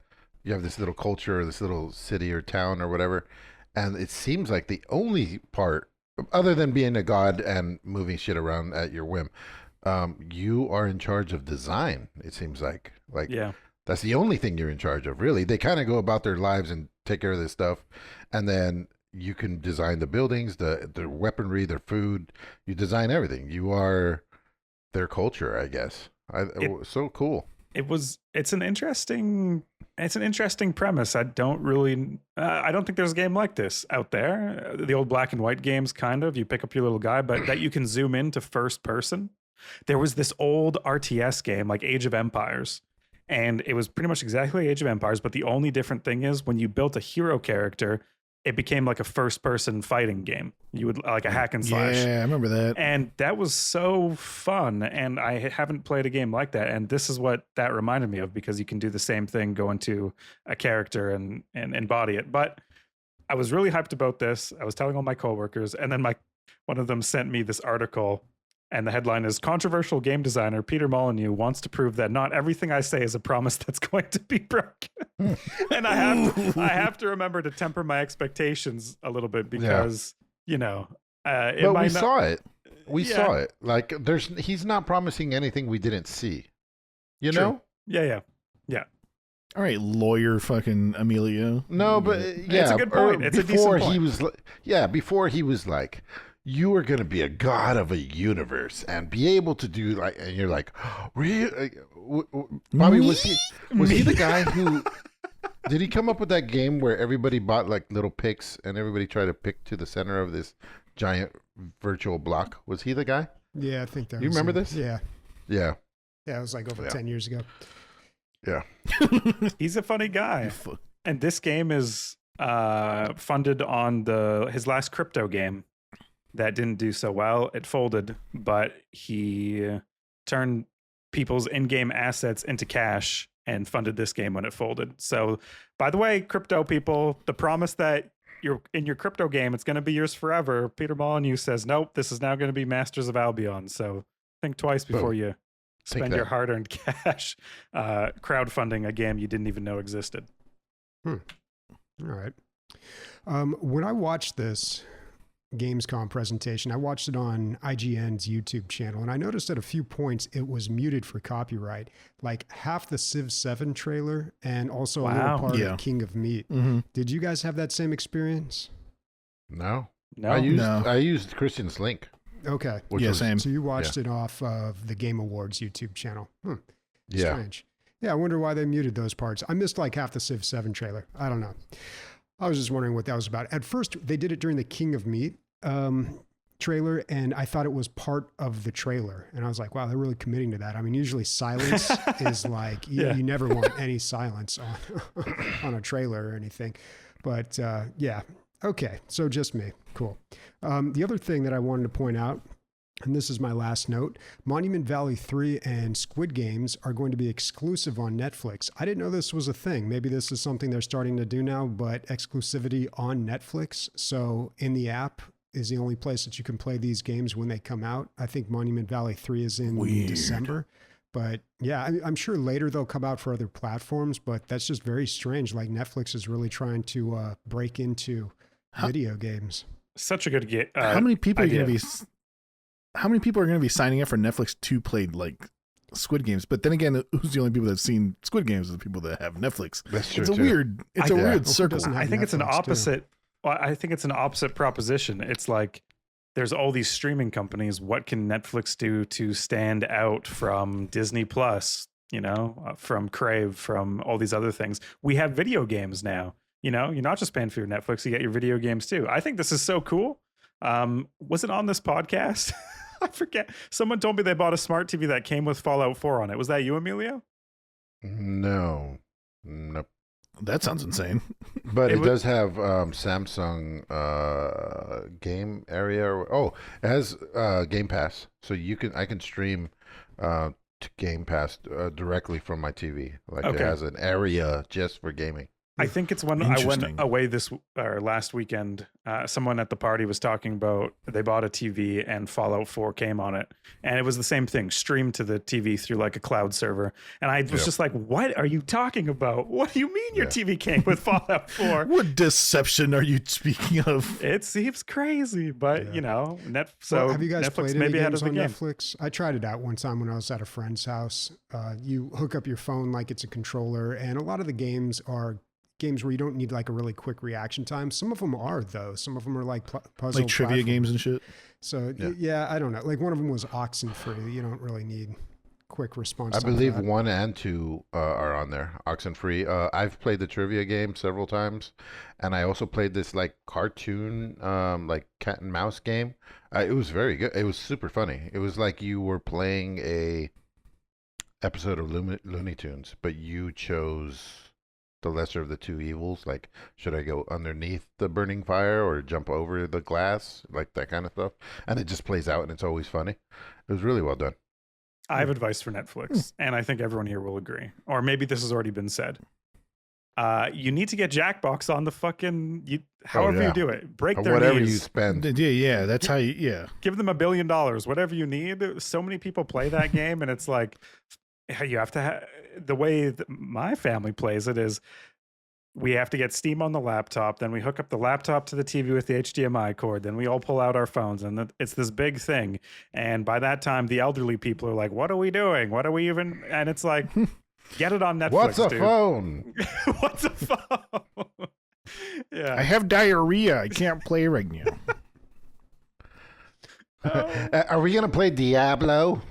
A: you have this little culture, or this little city or town or whatever, and it seems like the only part, other than being a god and moving shit around at your whim, you are in charge of design. It seems like
B: yeah.
A: That's the only thing you're in charge of, really. They kind of go about their lives and take care of this stuff, and then you can design the buildings, the weaponry, their food. You design everything. You are their culture, I guess. So cool.
B: It's an interesting premise. I don't think there's a game like this out there. The old black and white games, kind of. You pick up your little guy, but that you can zoom into first person. There was this old RTS game like Age of Empires, and it was pretty much exactly Age of Empires, but the only different thing is when you built a hero character, it became like a first-person fighting game. You would like a hack and slash.
C: Yeah, I remember that.
B: And that was so fun. And I haven't played a game like that. And this is what that reminded me of, because you can do the same thing, go into a character and embody it. But I was really hyped about this. I was telling all my coworkers, and then one of them sent me this article. And the headline is, controversial game designer Peter Molyneux wants to prove that not everything I say is a promise that's going to be broken. And I have to remember to temper my expectations a little bit, because,
A: but we saw it. We saw it. Like he's not promising anything we didn't see. You know?
B: Yeah.
C: All right, lawyer fucking Emilio.
A: No, but
B: it's a good point. It's a decent point.
A: Before he was like, you are going to be a god of a universe and be able to do like, and you're like, really? Bobby, was he the guy who, did he come up with that game where everybody bought like little picks and everybody tried to pick to the center of this giant virtual block? Was he the guy?
D: Yeah, I think that
A: You remember this?
D: Yeah.
A: Yeah.
D: Yeah, it was like over 10 years ago.
A: Yeah.
B: He's a funny guy. And this game is funded on his last crypto game that didn't do so well. It folded, but he turned people's in-game assets into cash and funded this game when it folded. So, by the way, crypto people, the promise that you're in your crypto game, it's going to be yours forever. Peter Molyneux says, nope, this is now going to be Masters of Albion. So think twice before you spend your hard-earned cash crowdfunding a game you didn't even know existed.
D: All right. When I watched this Gamescom presentation, I watched it on IGN's YouTube channel, and I noticed at a few points it was muted for copyright, like half the Civ 7 trailer and also a little part of King of Meat. Mm-hmm. Did you guys have that same experience?
A: No. I used Christian's link.
D: Okay.
C: Same.
D: So you watched it off of the Game Awards YouTube channel.
A: Yeah.
D: Strange. Yeah, I wonder why they muted those parts. I missed like half the Civ 7 trailer. I don't know. I was just wondering what that was about. At first, they did it during the King of Meat trailer, and I thought it was part of the trailer. And I was like, wow, they're really committing to that. I mean, usually silence is like, you never want any silence on a trailer or anything. But okay, so just me. Cool. The other thing that I wanted to point out, and this is my last note, Monument Valley 3 and Squid Games are going to be exclusive on Netflix. I didn't know this was a thing. Maybe this is something they're starting to do now, but exclusivity on Netflix. So in the app is the only place that you can play these games when they come out. I think Monument Valley 3 is in December. But yeah, I'm sure later they'll come out for other platforms, but that's just very strange. Like Netflix is really trying to break into video games.
B: Such a good game.
C: How many people are going to be... How many people are going to be signing up for Netflix to play like Squid Games? But then again, who's the only people that've seen Squid Games? Are the people that have Netflix.
A: That's true.
C: It's a weird circle.
B: I think it's an opposite. Well, I think it's an opposite proposition. It's like there's all these streaming companies. What can Netflix do to stand out from Disney Plus? From Crave, from all these other things. We have video games now. You're not just paying for your Netflix; you get your video games too. I think this is so cool. Was it on this podcast? I forget. Someone told me they bought a smart TV that came with Fallout 4 on it. Was that you, Emilio?
A: No. Nope.
C: That sounds insane.
A: But it does have Samsung game area. It has Game Pass. So I can stream to Game Pass directly from my TV. It has an area just for gaming.
B: I think it's when I went away last weekend. Someone at the party was talking about they bought a TV and Fallout 4 came on it, and it was the same thing, streamed to the TV through like a cloud server. And I was just like, "What are you talking about? What do you mean your TV came with Fallout 4?
C: What deception are you speaking of?"
B: It seems crazy, but
D: have you guys
B: Netflix
D: played
B: maybe
D: any
B: ahead
D: games
B: of the
D: on
B: game.
D: Netflix? I tried it out one time when I was at a friend's house. You hook up your phone like it's a controller, and a lot of the games are games where you don't need like a really quick reaction time. Some of them are though. Some of them are like puzzle,
C: like trivia
D: platform.
C: games and shit.
D: So yeah, I don't know. Like one of them was Oxenfree. You don't really need quick response.
A: I
D: time
A: believe
D: for that.
A: 1 and 2 are on there. Oxenfree. I've played the trivia game several times, and I also played this like cartoon, like cat and mouse game. It was very good. It was super funny. It was like you were playing a episode of Looney Tunes, but you chose the lesser of the two evils. Like, should I go underneath the burning fire or jump over the glass? Like that kind of stuff. And it just plays out, and it's always funny. It was really well done.
B: I have advice for Netflix, and I think everyone here will agree. Or maybe this has already been said. You need to get Jackbox on the fucking, however you do it. Break their
A: Whatever
B: knees.
A: you spend.
C: Yeah, that's how you, yeah.
B: Give them $1 billion, whatever you need. So many people play that game, and it's like, you have to the way that my family plays it is we have to get Steam on the laptop, then we hook up the laptop to the TV with the HDMI cord, then we all pull out our phones, and it's this big thing. And by that time, the elderly people are like, what are we doing? What are we even? And it's like, get it on Netflix.
A: What's a
B: dude.
A: phone?
B: What's a phone? Yeah.
C: I have diarrhea. I can't play right now.
A: Are we going to play Diablo?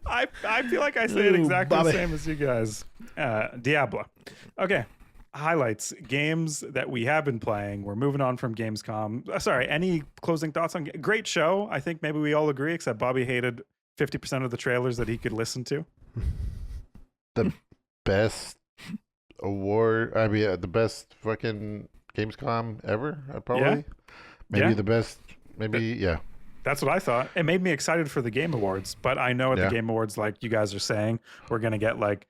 B: I feel like I say it exactly
C: Bobby.
B: the same as you guys. Diablo. Okay. Highlights. Games that we have been playing. We're moving on from Gamescom. Sorry, any closing thoughts on great show? I think maybe we all agree, except Bobby hated 50% of the trailers that he could listen to.
A: The best award, I mean, the best fucking Gamescom ever, probably.
B: Yeah.
A: Maybe
B: Yeah.
A: the best, maybe, yeah.
B: That's what I thought. It made me excited for the Game Awards, but I know at the Game Awards, like you guys are saying, we're going to get like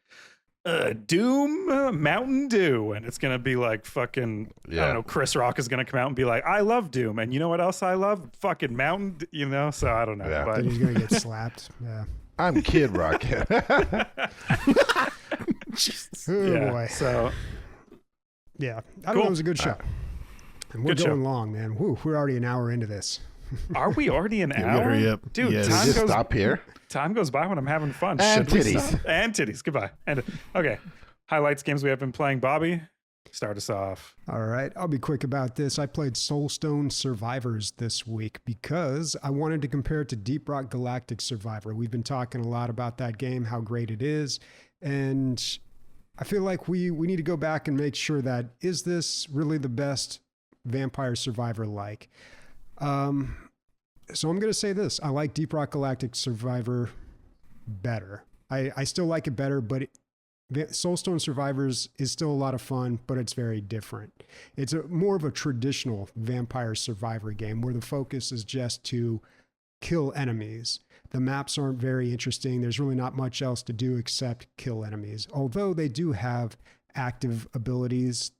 B: Doom Mountain Dew, and it's going to be like fucking, I don't know, Chris Rock is going to come out and be like, I love Doom, and you know what else I love? Fucking Mountain, you know? So I don't know.
A: Yeah.
B: But
D: Then he's gonna get slapped. Yeah.
A: I'm Kid Rock.
D: Oh
B: yeah,
D: boy.
B: so
D: Yeah. I don't
B: Cool.
D: know. It was a good show. And we're
B: Good show.
D: going long, man. Woo, we're already an hour into this.
B: are we already an
C: we
B: hour?
C: hurry up.
B: Dude,
C: Yes.
B: time
A: Just
B: goes
A: stop here.
B: Time goes by when I'm having fun.
A: And
B: Should we
A: titties.
B: stop? And titties. Goodbye. And okay. Highlights games we have been playing. Bobby, start us off.
D: All right, I'll be quick about this. I played Soulstone Survivors this week because I wanted to compare it to Deep Rock Galactic Survivor. We've been talking a lot about that game, how great it is, and I feel like we need to go back and make sure that, is this really the best Vampire Survivor like? So I'm going to say this. I like Deep Rock Galactic Survivor better. I still like it better, but Soulstone Survivors is still a lot of fun, but it's very different. It's more of a traditional Vampire Survivor game where the focus is just to kill enemies. The maps aren't very interesting. There's really not much else to do except kill enemies, although they do have active abilities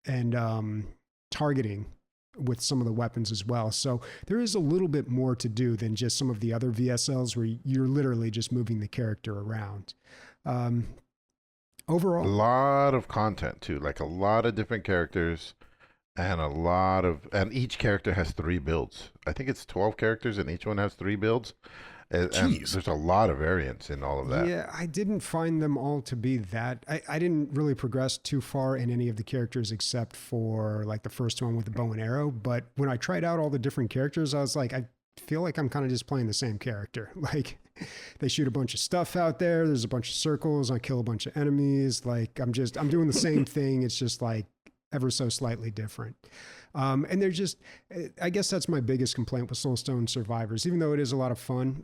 D: and targeting with some of the weapons as well. So there is a little bit more to do than just some of the other VSLs where you're literally just moving the character around.
A: A
D: Overall,
A: lot of content, too. Like a lot of different characters and each character has 3 builds. I think it's 12 characters and each one has 3 builds. And
C: Jeez.
A: there's a lot of variance in all of that.
D: yeah, I didn't find them all to be that. I didn't really progress too far in any of the characters except for like the first one with the bow and arrow. But when I tried out all the different characters, I was like, I feel like I'm kind of just playing the same character. Like they shoot a bunch of stuff out there. There's a bunch of circles. I kill a bunch of enemies. Like I'm doing the same thing. It's just like ever so slightly different. And they're just, I guess that's my biggest complaint with Soulstone Survivors. Even though it is a lot of fun,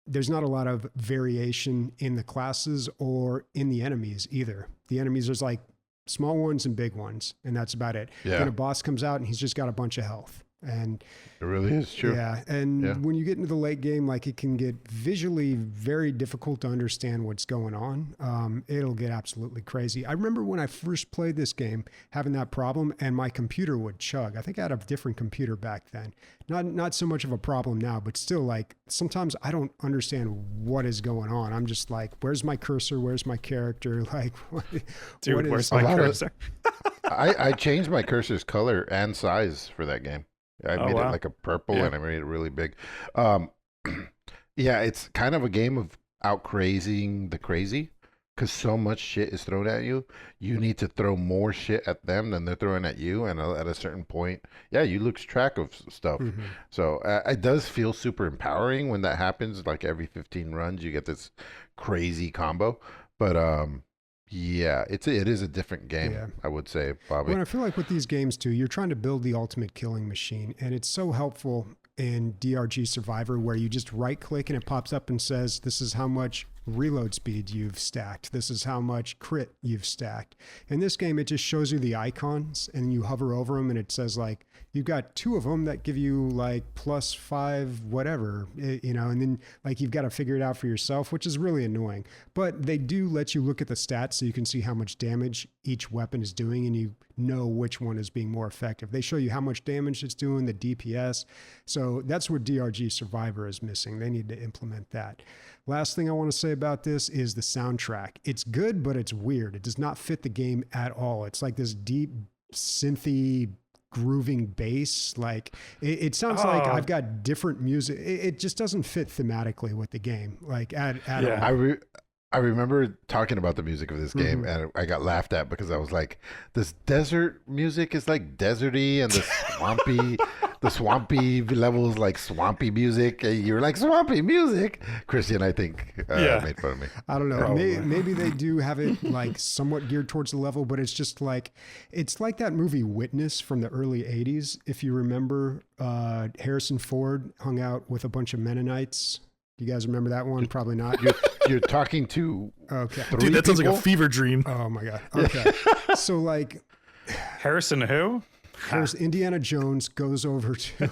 D: there's not a lot of variation in the classes or in the enemies either. The enemies, there's like small ones and big ones, and that's about it.
A: Yeah.
D: Then a boss comes out and he's just got a bunch of health. And
A: It really is true.
D: yeah, and
A: Yeah.
D: when you get into the late game, like it can get visually very difficult to understand what's going on. It'll get absolutely crazy. I remember when I first played this game having that problem, and my computer would chug. I think I had a different computer back then. Not so much of a problem now, but still, like sometimes I don't understand what is going on. I'm just like, where's my cursor? Where's my character? Like,
B: Dude,
D: what
B: where's
D: is?
B: my
A: A lot of-
B: cursor?
A: I changed my cursor's color and size for that game. I
B: Oh,
A: made
B: wow.
A: it like a purple
B: Yeah.
A: and I made it really big. Yeah, it's kind of a game of out crazing the crazy. because so much shit is thrown at you, you need to throw more shit at them than they're throwing at you. And at a certain point, yeah, you lose track of stuff.
D: Mhm.
A: So it does feel super empowering when that happens. Like every 15 runs, you get this crazy combo. But yeah, it is a different game,
D: Yeah.
A: I would say, Bobby.
D: Well, I feel like with these games too, you're trying to build the ultimate killing machine, and it's so helpful in DRG Survivor where you just right click and it pops up and says, this is how much reload speed you've stacked. This is how much crit you've stacked. In this game, it just shows you the icons and you hover over them and it says like, you've got 2 of them that give you like +5 whatever, you know, and then like you've got to figure it out for yourself, which is really annoying. But they do let you look at the stats so you can see how much damage each weapon is doing and you know which one is being more effective. They show you how much damage it's doing, the DPS. So that's what DRG Survivor is missing. They need to implement that. Last thing I want to say about this is the soundtrack. It's good, but it's weird. It does not fit the game at all. It's like this deep synthy grooving bass. Like it sounds like I've got different music. It just doesn't fit thematically with the game. Like at all.
A: I remember talking about the music of this game, and I got laughed at because I was like, "This desert music is like deserty, and the swampy level is like swampy music." And you're like, "Swampy music." Christian, I think, made fun of me.
D: I don't know. Maybe they do have it like somewhat geared towards the level, but it's just like it's like that movie Witness from the early '80s. If you remember, Harrison Ford hung out with a bunch of Mennonites. You guys remember that one? Probably not.
A: You're talking to
D: okay.
C: Dude, that sounds like a fever dream.
D: Oh my god. Okay. So like
B: Harrison who?
D: Indiana Jones goes over to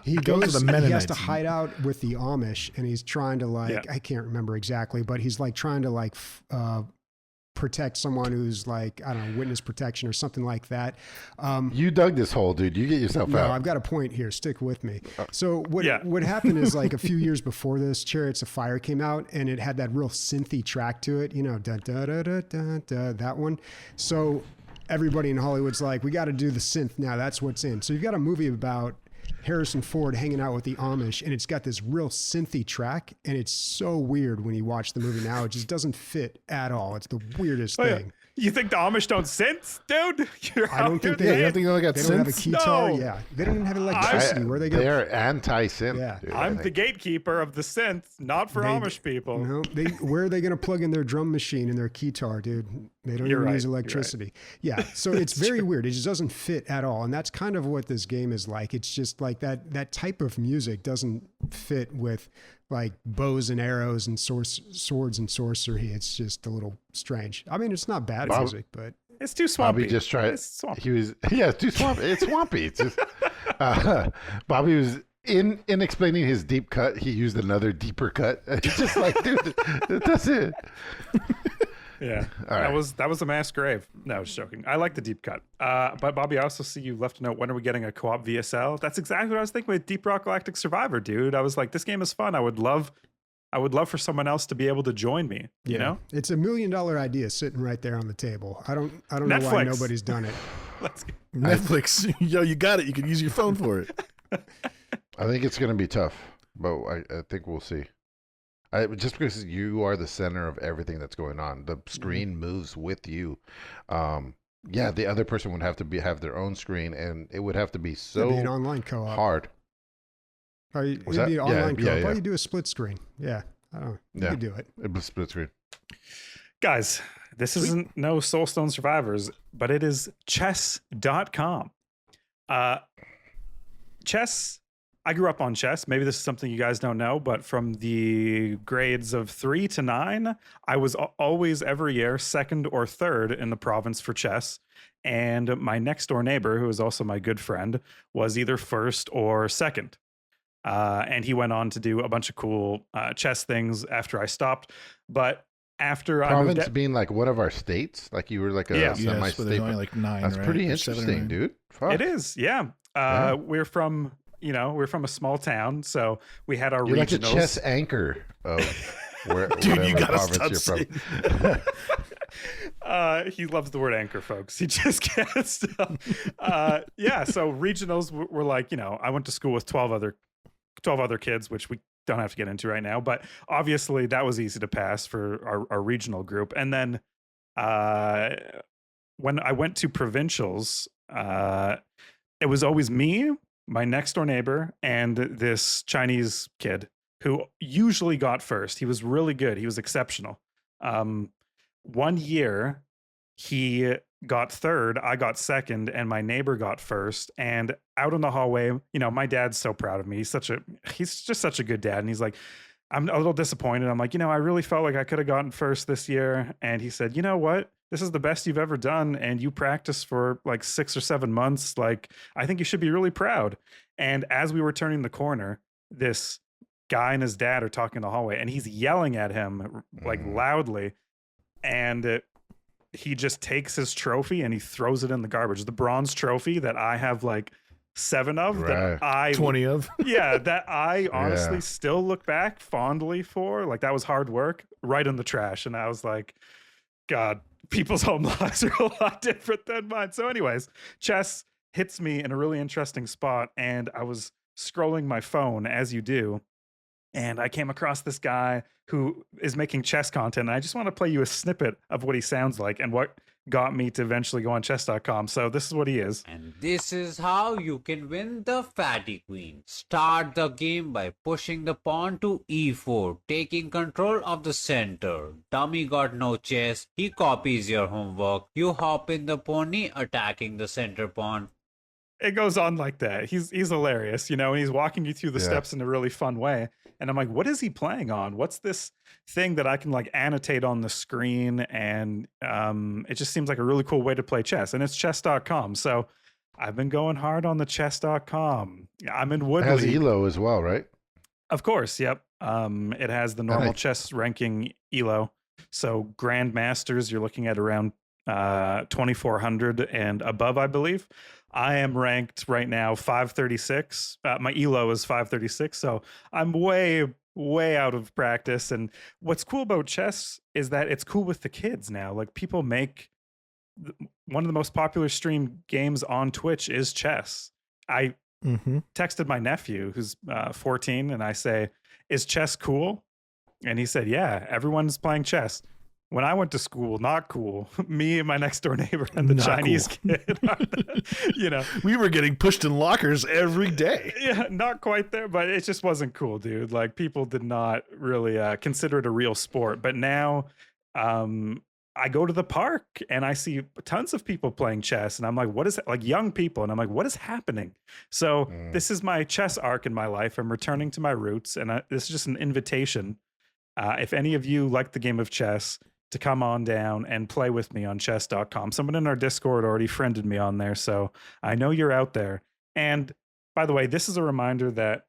D: he
C: goes to the
D: he
C: Mennonites.
D: has to hide out with the Amish and he's trying to like I can't remember exactly, but he's like trying to like protect someone who's like, I don't know, witness protection or something like that.
A: You dug this hole, dude. You get yourself out.
D: No, I've got a point here. Stick with me. So what happened is like a few years before this, Chariots of Fire came out and it had that real synthy track to it, you know, da da da da da da, that one. So everybody in Hollywood's like, we got to do the synth now. That's what's in. So you've got a movie about Harrison Ford hanging out with the Amish and it's got this real synthy track and it's so weird when you watch the movie now. It just doesn't fit at all. It's the weirdest thing.
B: You think the Amish don't synth, dude?
D: I don't think
C: You don't think they got
D: they don't have a
C: synths?
D: guitar.
B: No.
D: Yeah, they don't even have electricity. Where are they going?
A: They're anti-synth.
D: Yeah.
A: dude,
B: I'm
A: I
B: the
A: think.
B: gatekeeper of the synth, not for Amish people.
D: No, where are they going to plug in their drum machine and their keytar, dude? They don't
B: You're
D: even
B: right,
D: use
B: you're right.
D: electricity. Yeah, so it's very weird. It just doesn't fit at all, and that's kind of what this game is like. It's just like that type of music doesn't fit with like bows and arrows and swords and sorcery. It's just a little strange. I mean, it's not bad music, but
B: It's too swampy.
A: Bobby just tried.
B: It's swampy.
A: He was it's too swampy. It's swampy. It's just Bobby was in explaining his deep cut. He used another deeper cut. It's just like, dude, that's it.
B: Yeah,
A: All right.
B: that was a mass grave. No, I was joking. I like the deep cut. But Bobby, I also see you left a note. When are we getting a co-op VSL? That's exactly what I was thinking with Deep Rock Galactic Survivor, dude. I was like, this game is fun. I would love for someone else to be able to join me. You know,
D: it's $1 million idea sitting right there on the table. I don't know
B: Netflix.
D: why nobody's done it.
B: let's go.
C: Netflix. Yo, you got it. You can use your phone for it.
A: I think it's going to be tough, but I think we'll see. Just because you are the center of everything that's going on, the screen moves with you. Yeah, the other person would have to have their own screen, and it would have to be so
D: It'd be an online co-op.
A: hard.
D: Or it'd
A: Was that-
D: be an online
A: yeah,
D: co-op.
A: yeah.
D: Or you do a split screen. Yeah, I don't know. You could do it.
A: It was split screen.
B: Guys, this isn't no Soulstone Survivors, but it is chess.com. Chess, I grew up on chess. Maybe this is something you guys don't know, but from the grades of 3 to 9, I was always every year second or third in the province for chess. And my next door neighbor, who is also my good friend, was either first or second. And he went on to do a bunch of cool chess things after I stopped. But after I moved
A: Province being like one of our states, like you were like a
C: Yes, but
A: semi-state.
C: there's only like 9.
A: That's
C: right?
A: pretty
C: Or 7 or
A: interesting,
C: 9.
A: dude. Fuck.
B: It is, yeah.
A: Yeah.
B: We're from a small town, so we had our
A: You're like the
B: regionals.
A: chess anchor of
C: Dude, you
A: whatever
C: gotta
A: province
C: stop
A: you're from.
B: He loves the word anchor, folks. He just can't stop. Yeah, so regionals were like, I went to school with 12 other kids, which we don't have to get into right now. But obviously, that was easy to pass for our regional group. And then when I went to provincials, it was always me, my next door neighbor, and this Chinese kid who usually got first. He was really good. He was exceptional. 1 year, he got third, I got second, and my neighbor got first. And out in the hallway, my dad's so proud of me. He's just such a good dad. And he's like, I'm a little disappointed. I'm like, I really felt like I could have gotten first this year. And he said, you know what? This is the best you've ever done. And you practiced for like 6 or 7 months. Like, I think you should be really proud. And as we were turning the corner, this guy and his dad are talking in the hallway, and he's yelling at him like loudly. And he just takes his trophy and he throws it in the garbage. The bronze trophy that I have like 7 of, that I
C: 20 of.
B: Yeah, that I honestly still look back fondly for. Like, that was hard work, right in the trash. And I was like, God, people's home lives are a lot different than mine. So anyways, chess hits me in a really interesting spot, and I was scrolling my phone, as you do, and I came across this guy who is making chess content. And I just want to play you a snippet of what he sounds like and what got me to eventually go on chess.com. So this is what he is.
E: And this is how you can win the fatty queen. Start the game by pushing the pawn to e4, taking control of the center. Dummy got no chess. He copies your homework. You hop in the pony, attacking the center pawn.
B: It goes on like that. He's hilarious, and he's walking you through the steps in a really fun way. And I'm like, what is he playing on? What's this thing that I can like annotate on the screen? And it just seems like a really cool way to play chess. And it's chess.com. So I've been going hard on the chess.com. I'm in Woodley.
A: It has ELO as well, right?
B: Of course, yep. It has the normal chess ranking ELO. So Grandmasters, you're looking at around 2,400 and above, I believe. I am ranked right now 536. My ELO is 536, so I'm way out of practice. And what's cool about chess is that it's cool with the kids now. Like, people make one of the most popular stream games on Twitch is chess. I texted my nephew, who's 14, and I say, "Is chess cool?" And he said, "Yeah, everyone's playing chess." When I went to school, not cool. Me and my next door neighbor and the not Chinese kid,
C: we were getting pushed in lockers every day.
B: Yeah, not quite there, but it just wasn't cool, dude. Like, people did not really consider it a real sport. But now I go to the park and I see tons of people playing chess, and I'm like, what is it? Like, young people, and I'm like, what is happening? So this is my chess arc in my life. I'm returning to my roots, and this is just an invitation. If any of you like the game of chess, to come on down and play with me on chess.com. Someone in our Discord already friended me on there, so I know you're out there. And by the way, this is a reminder that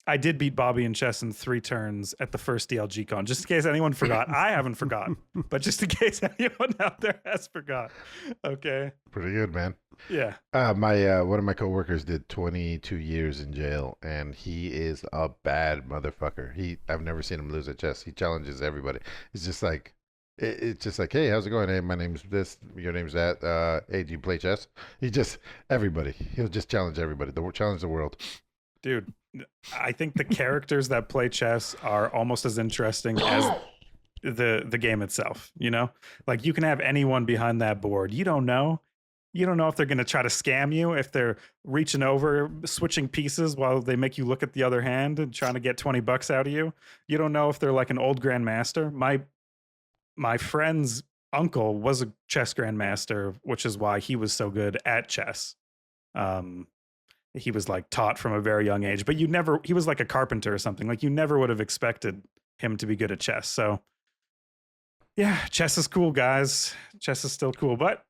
B: I did beat Bobby in chess in 3 turns at the first DLG con. Just in case anyone forgot. I haven't forgotten, but just in case anyone out there has forgot. Okay.
A: Pretty good, man.
B: Yeah.
A: My one of my coworkers did 22 years in jail, and he is a bad motherfucker. I've never seen him lose at chess. He challenges everybody. It's just like, it's just like, hey, how's it going? Hey, my name's this, your name's that. Hey, do you play chess? Everybody. He'll just challenge everybody. Challenge the world.
B: Dude, I think the characters that play chess are almost as interesting as the game itself. Like, you can have anyone behind that board. You don't know if they're going to try to scam you, if they're reaching over, switching pieces while they make you look at the other hand and trying to get $20 out of you. You don't know if they're like an old grandmaster. My friend's uncle was a chess grandmaster, which is why he was so good at chess. He was like taught from a very young age, but he was like a carpenter or something. Like, you never would have expected him to be good at chess. So yeah, chess is cool, guys. Chess is still cool, but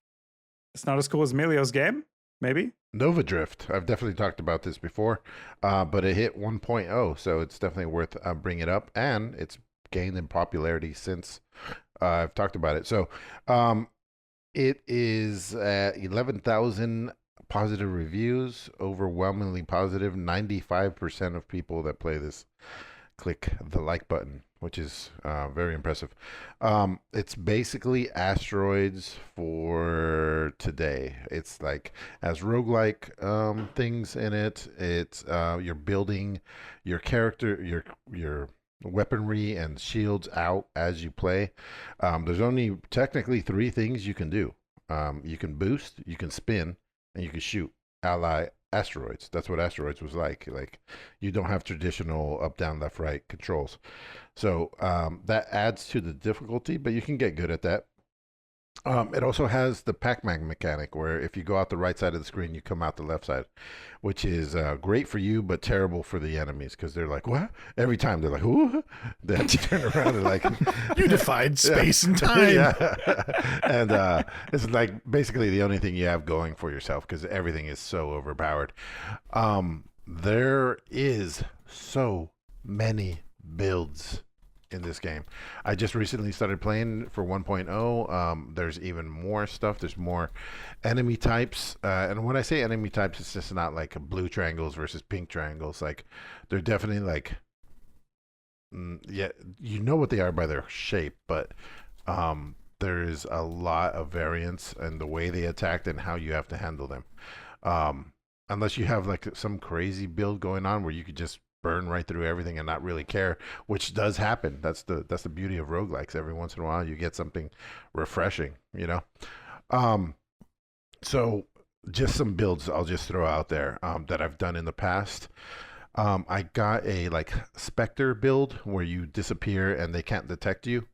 B: it's not as cool as Emilio's game, maybe.
A: Nova Drift. I've definitely talked about this before, but it hit 1.0, so it's definitely worth bringing it up, and it's gained in popularity since I've talked about it. So it is 11,000 positive reviews, overwhelmingly positive. 95% of people that play this click the like button, which is very impressive. It's basically asteroids for today. It's like has roguelike things in it. It's you're building your character, your weaponry and shields out as you play. There's only technically three things you can do. You can boost, you can spin, and you can shoot. Ally asteroids. That's what asteroids was like. Like you don't have traditional up, down, left, right controls. So that adds to the difficulty, but you can get good at that. It also has the Pac-Man mechanic where if you go out the right side of the screen, you come out the left side, which is great for you, but terrible for the enemies because they're like, what? Every time they're like, ooh, they have to turn around and like,
C: You defied space and time.
A: yeah. And it's like basically the only thing you have going for yourself because everything is so overpowered. There is so many builds in this game. I just recently started playing for 1.0. There's even more stuff. There's more enemy types. And when I say enemy types, it's just not like blue triangles versus pink triangles. Like they're definitely like, yeah, you know what they are by their shape, but there's a lot of variance in the way they attacked and how you have to handle them. Unless you have like some crazy build going on where you could just burn right through everything and not really care, which does happen. That's the beauty of roguelikes. Every once in a while you get something refreshing, you know. So just some builds I'll just throw out there that I've done in the past. I got a like Spectre build where you disappear and they can't detect you,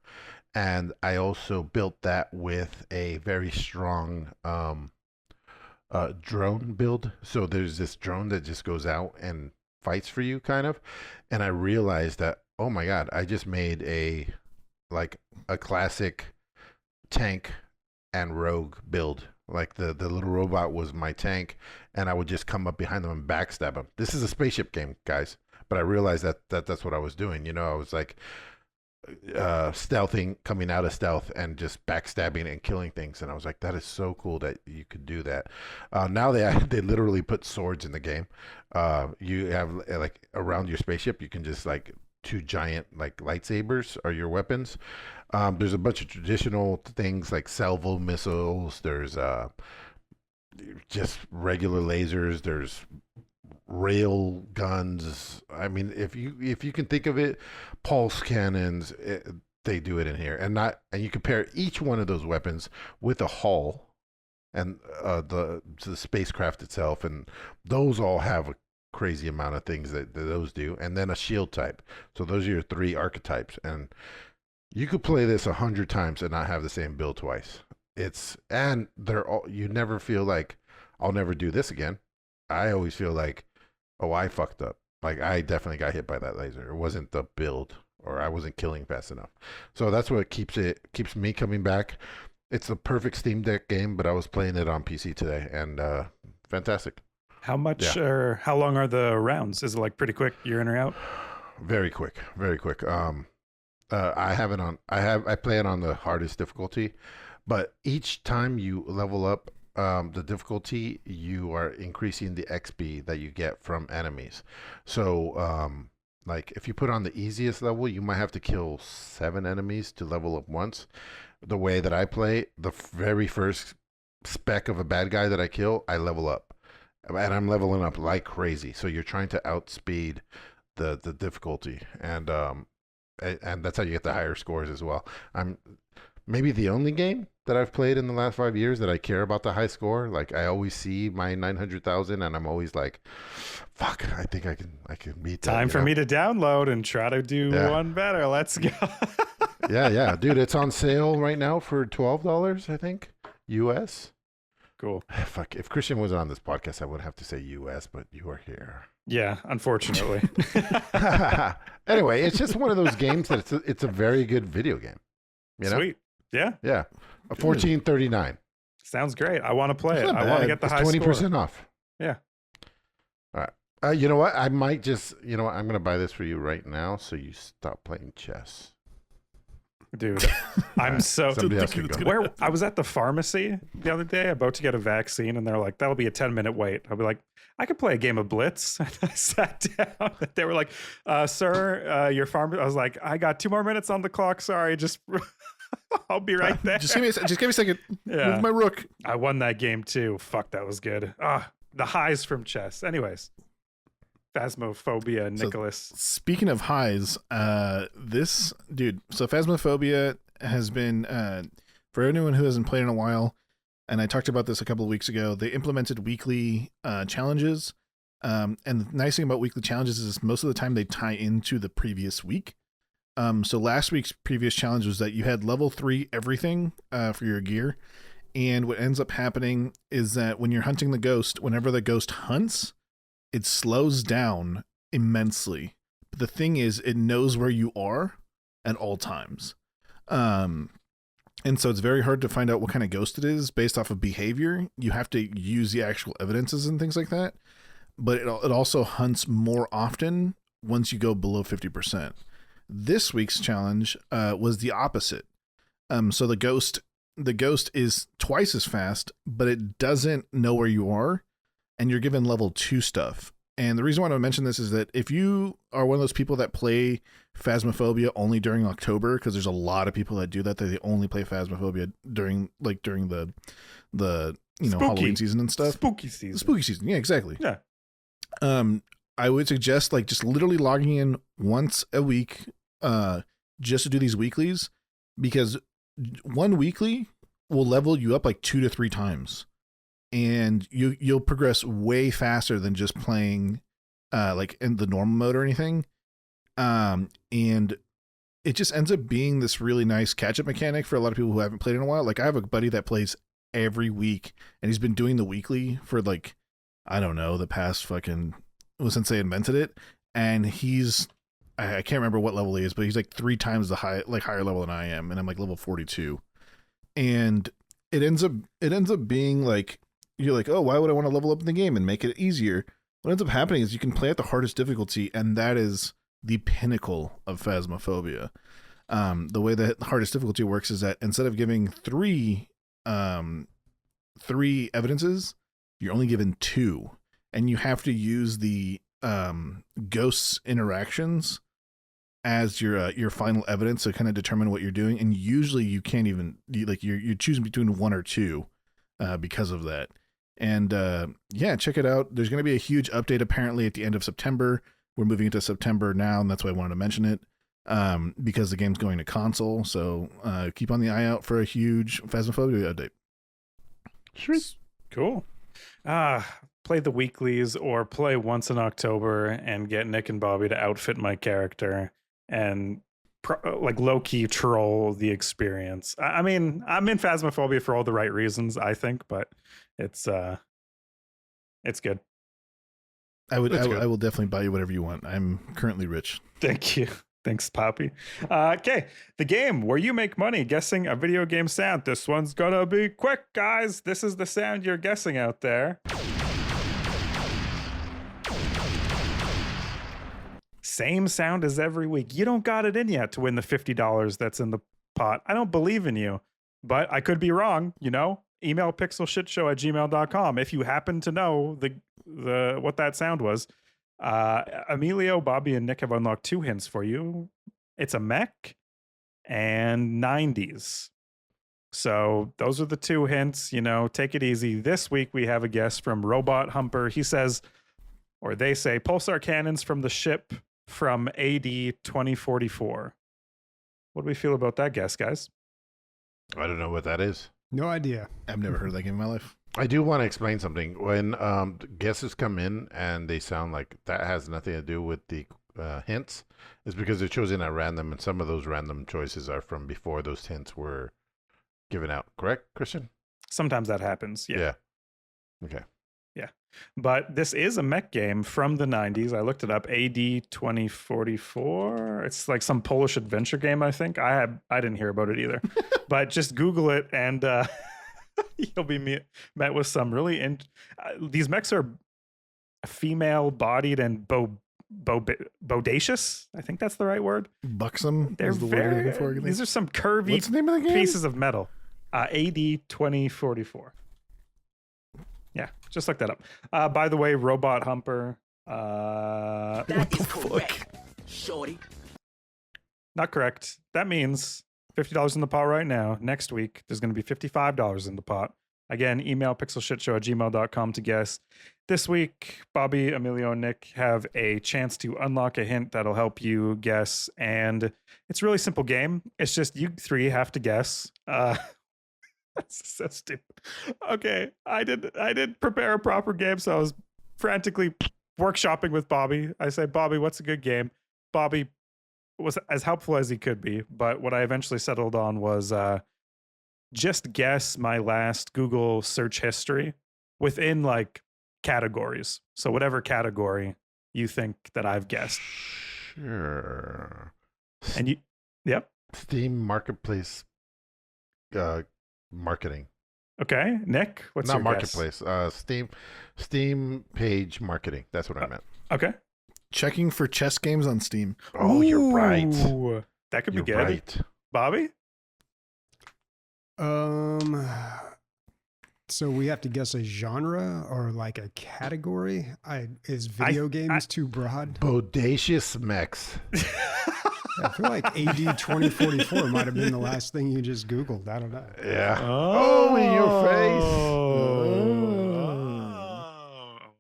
A: and I also built that with a very strong drone build. So there's this drone that just goes out and fights for you kind of, and I realized that, oh my god, I just made a classic tank and rogue build. Like the little robot was my tank and I would just come up behind them and backstab them. This is a spaceship game, guys, but I realized that's what I was doing. You know, I was like stealthing, coming out of stealth and just backstabbing and killing things, and I was like, that is so cool that you could do that. Now they literally put swords in the game. You have like around your spaceship you can just like two giant like lightsabers are your weapons. There's a bunch of traditional things like salvo missiles. There's just regular lasers. There's rail guns. I mean, if you can think of it, pulse cannons. They do it in here, and you compare each one of those weapons with a hull and the spacecraft itself, and those all have a crazy amount of things that those do, and then a shield type. So those are your three archetypes, and you could play this 100 times and not have the same build twice. And they're all, you never feel like I'll never do this again. I always feel like, oh, I fucked up. Like I definitely got hit by that laser. It wasn't the build, or I wasn't killing fast enough. So that's what keeps me coming back. It's the perfect Steam Deck game, but I was playing it on PC today, and fantastic.
B: How much or how long are the rounds? Is it like pretty quick? You're in or out?
A: Very quick, very quick. I have it on. I play it on the hardest difficulty, but each time you level up the difficulty, you are increasing the XP that you get from enemies. So, like if you put on the easiest level, you might have to kill 7 enemies to level up once. The way that I play, the very first speck of a bad guy that I kill, I level up, and I'm leveling up like crazy. So you're trying to outspeed the difficulty, and that's how you get the higher scores as well. I'm maybe the only game that I've played in the last 5 years that I care about the high score. Like I always see my 900,000 and I'm always like, fuck, I think I can beat that.
B: Time for me to download and try to do one better. Let's go.
A: yeah. Dude, it's on sale right now for $12, I think, US.
B: Cool.
A: Fuck, if Christian was on this podcast, I would have to say US, but you are here.
B: Yeah, unfortunately.
A: Anyway, it's just one of those games that it's a very good video game. You know?
B: Sweet. Yeah.
A: Yeah. A $14.39.
B: Sounds great. I want to play it.
C: not
B: I want to
C: bad.
B: get the
A: It's
B: high
A: 20%
B: score.
A: off.
B: Yeah.
A: All right. You know what? I might just, I'm going to buy this for you right now so you stop playing chess.
B: Dude, I'm so
A: Somebody else can go.
B: where I was at the pharmacy the other day about to get a vaccine, and they're like, that'll be a 10-minute wait. I'll be like, I could play a game of Blitz. And I sat down. They were like, sir, your pharmacy. I was like, I got 2 more minutes on the clock. Sorry, just I'll be right there.
C: Just give me a second.
B: Yeah.
C: Move my rook.
B: I won that game too. Fuck, that was good. The highs from chess. Anyways, Phasmophobia, Nicholas.
C: Speaking of highs, so Phasmophobia has been, for anyone who hasn't played in a while, and I talked about this a couple of weeks ago, they implemented weekly challenges. And the nice thing about weekly challenges is most of the time they tie into the previous week. So last week's previous challenge was that you had level 3 everything for your gear. And what ends up happening is that when you're hunting the ghost, whenever the ghost hunts, it slows down immensely. But the thing is, it knows where you are at all times. And so it's very hard to find out what kind of ghost it is based off of behavior. You have to use the actual evidences and things like that. But it also hunts more often once you go below 50%. This week's challenge was the opposite. So the ghost is twice as fast, but it doesn't know where you are, and you're given level 2 stuff. And the reason why I mention this is that if you are one of those people that play Phasmophobia only during October, because there's a lot of people that do that, they only play Phasmophobia during the Halloween season and stuff.
B: Spooky season.
C: Spooky season, yeah, exactly.
B: Yeah.
C: I would suggest just literally logging in once a week, just to do these weeklies, because one weekly will level you up 2 to 3 times, and you'll progress way faster than just playing in the normal mode or anything. And it just ends up being this really nice catch-up mechanic for a lot of people who haven't played in a while. I have a buddy that plays every week, and he's been doing the weekly for I don't know, the past since they invented it. And I can't remember what level he is, but he's 3 times the higher level than I am, and I'm level 42. And it ends up being you're oh, why would I want to level up in the game and make it easier? What ends up happening is you can play at the hardest difficulty, and that is the pinnacle of Phasmophobia. The way that the hardest difficulty works is that instead of giving 3 evidences, you're only given 2, and you have to use the ghosts' interactions as your final evidence to kind of determine what you're doing. And usually you can't even you're choosing between 1 or 2 because of that. And check it out. There's going to be a huge update apparently at the end of September. We're moving into September now, and that's why I wanted to mention it, because the game's going to console. So keep on the eye out for a huge Phasmophobia update.
B: Sure. Cool. Play the weeklies or play once in October and get Nick and Bobby to outfit my character and low-key troll the experience. I mean, I'm in Phasmophobia for all the right reasons, I think, but it's good.
C: I will definitely buy you whatever you want. I'm currently rich.
B: Thank you. Thanks, Poppy. Okay, the game where you make money guessing a video game sound. This one's gonna be quick, guys. This is the sound you're guessing out there. Same sound as every week. You don't got it in yet to win the $50 that's in the pot. I don't believe in you, but I could be wrong. Email pixelshitshow@gmail.com if you happen to know the what that sound was. Emilio, Bobby, and Nick have unlocked 2 hints for you. It's a mech and 90s. So those are the 2 hints. Take it easy. This week we have a guess from Robot Humper. He says, or they say, pulsar cannons from the ship from AD 2044. What do we feel about that guess, guys?
A: I don't know what that is.
D: No idea.
C: I've never heard of that game in my life.
A: I do want to explain something. When guesses come in and they sound like that has nothing to do with the hints, it's because they're chosen at random, and some of those random choices are from before those hints were given out. Correct, Christian?
B: Sometimes that happens. Yeah.
A: Okay.
B: Yeah. But this is a mech game from the 90s. I looked it up. AD 2044. It's some Polish adventure game, I think. I didn't hear about it either. But just Google it, and you'll be met with some really these mechs are female bodied and bodacious. I think that's the right word.
C: Buxom.
B: They're
C: is the word you're
B: very.
C: looking for, you think?
B: These are some curvy
C: What's the name of the game?
B: pieces of metal. AD 2044. Yeah, just look that up. By the way, Robot Humper.
F: That is correct, shorty.
B: Not correct. That means $50 in the pot right now. Next week, there's going to be $55 in the pot. Again, email pixelshitshow@gmail.com to guess. This week, Bobby, Emilio, and Nick have a chance to unlock a hint that'll help you guess. And it's a really simple game. It's just you three have to guess. That's so stupid. Okay, I did prepare a proper game, so I was frantically workshopping with Bobby. I said, Bobby, what's a good game? Bobby was as helpful as he could be, but what I eventually settled on was just guess my last Google search history within like categories. So whatever category you think that I've guessed.
A: Sure.
B: And you, yep.
A: Steam Marketplace marketing.
B: Okay, Nick, what's
A: Not
B: your
A: Marketplace. Steam page marketing. That's what I meant.
B: guess? Okay.
C: Checking for chess games on Steam.
A: Oh, you're right.
B: Ooh, that could
A: You're
B: be good.
A: right.
B: Bobby?
D: So we have to guess a genre or like a category. Is video games too broad?
A: Bodacious mechs.
D: I feel like AD 2044 might have been the last thing you just Googled. I don't know.
A: Yeah. Oh, in your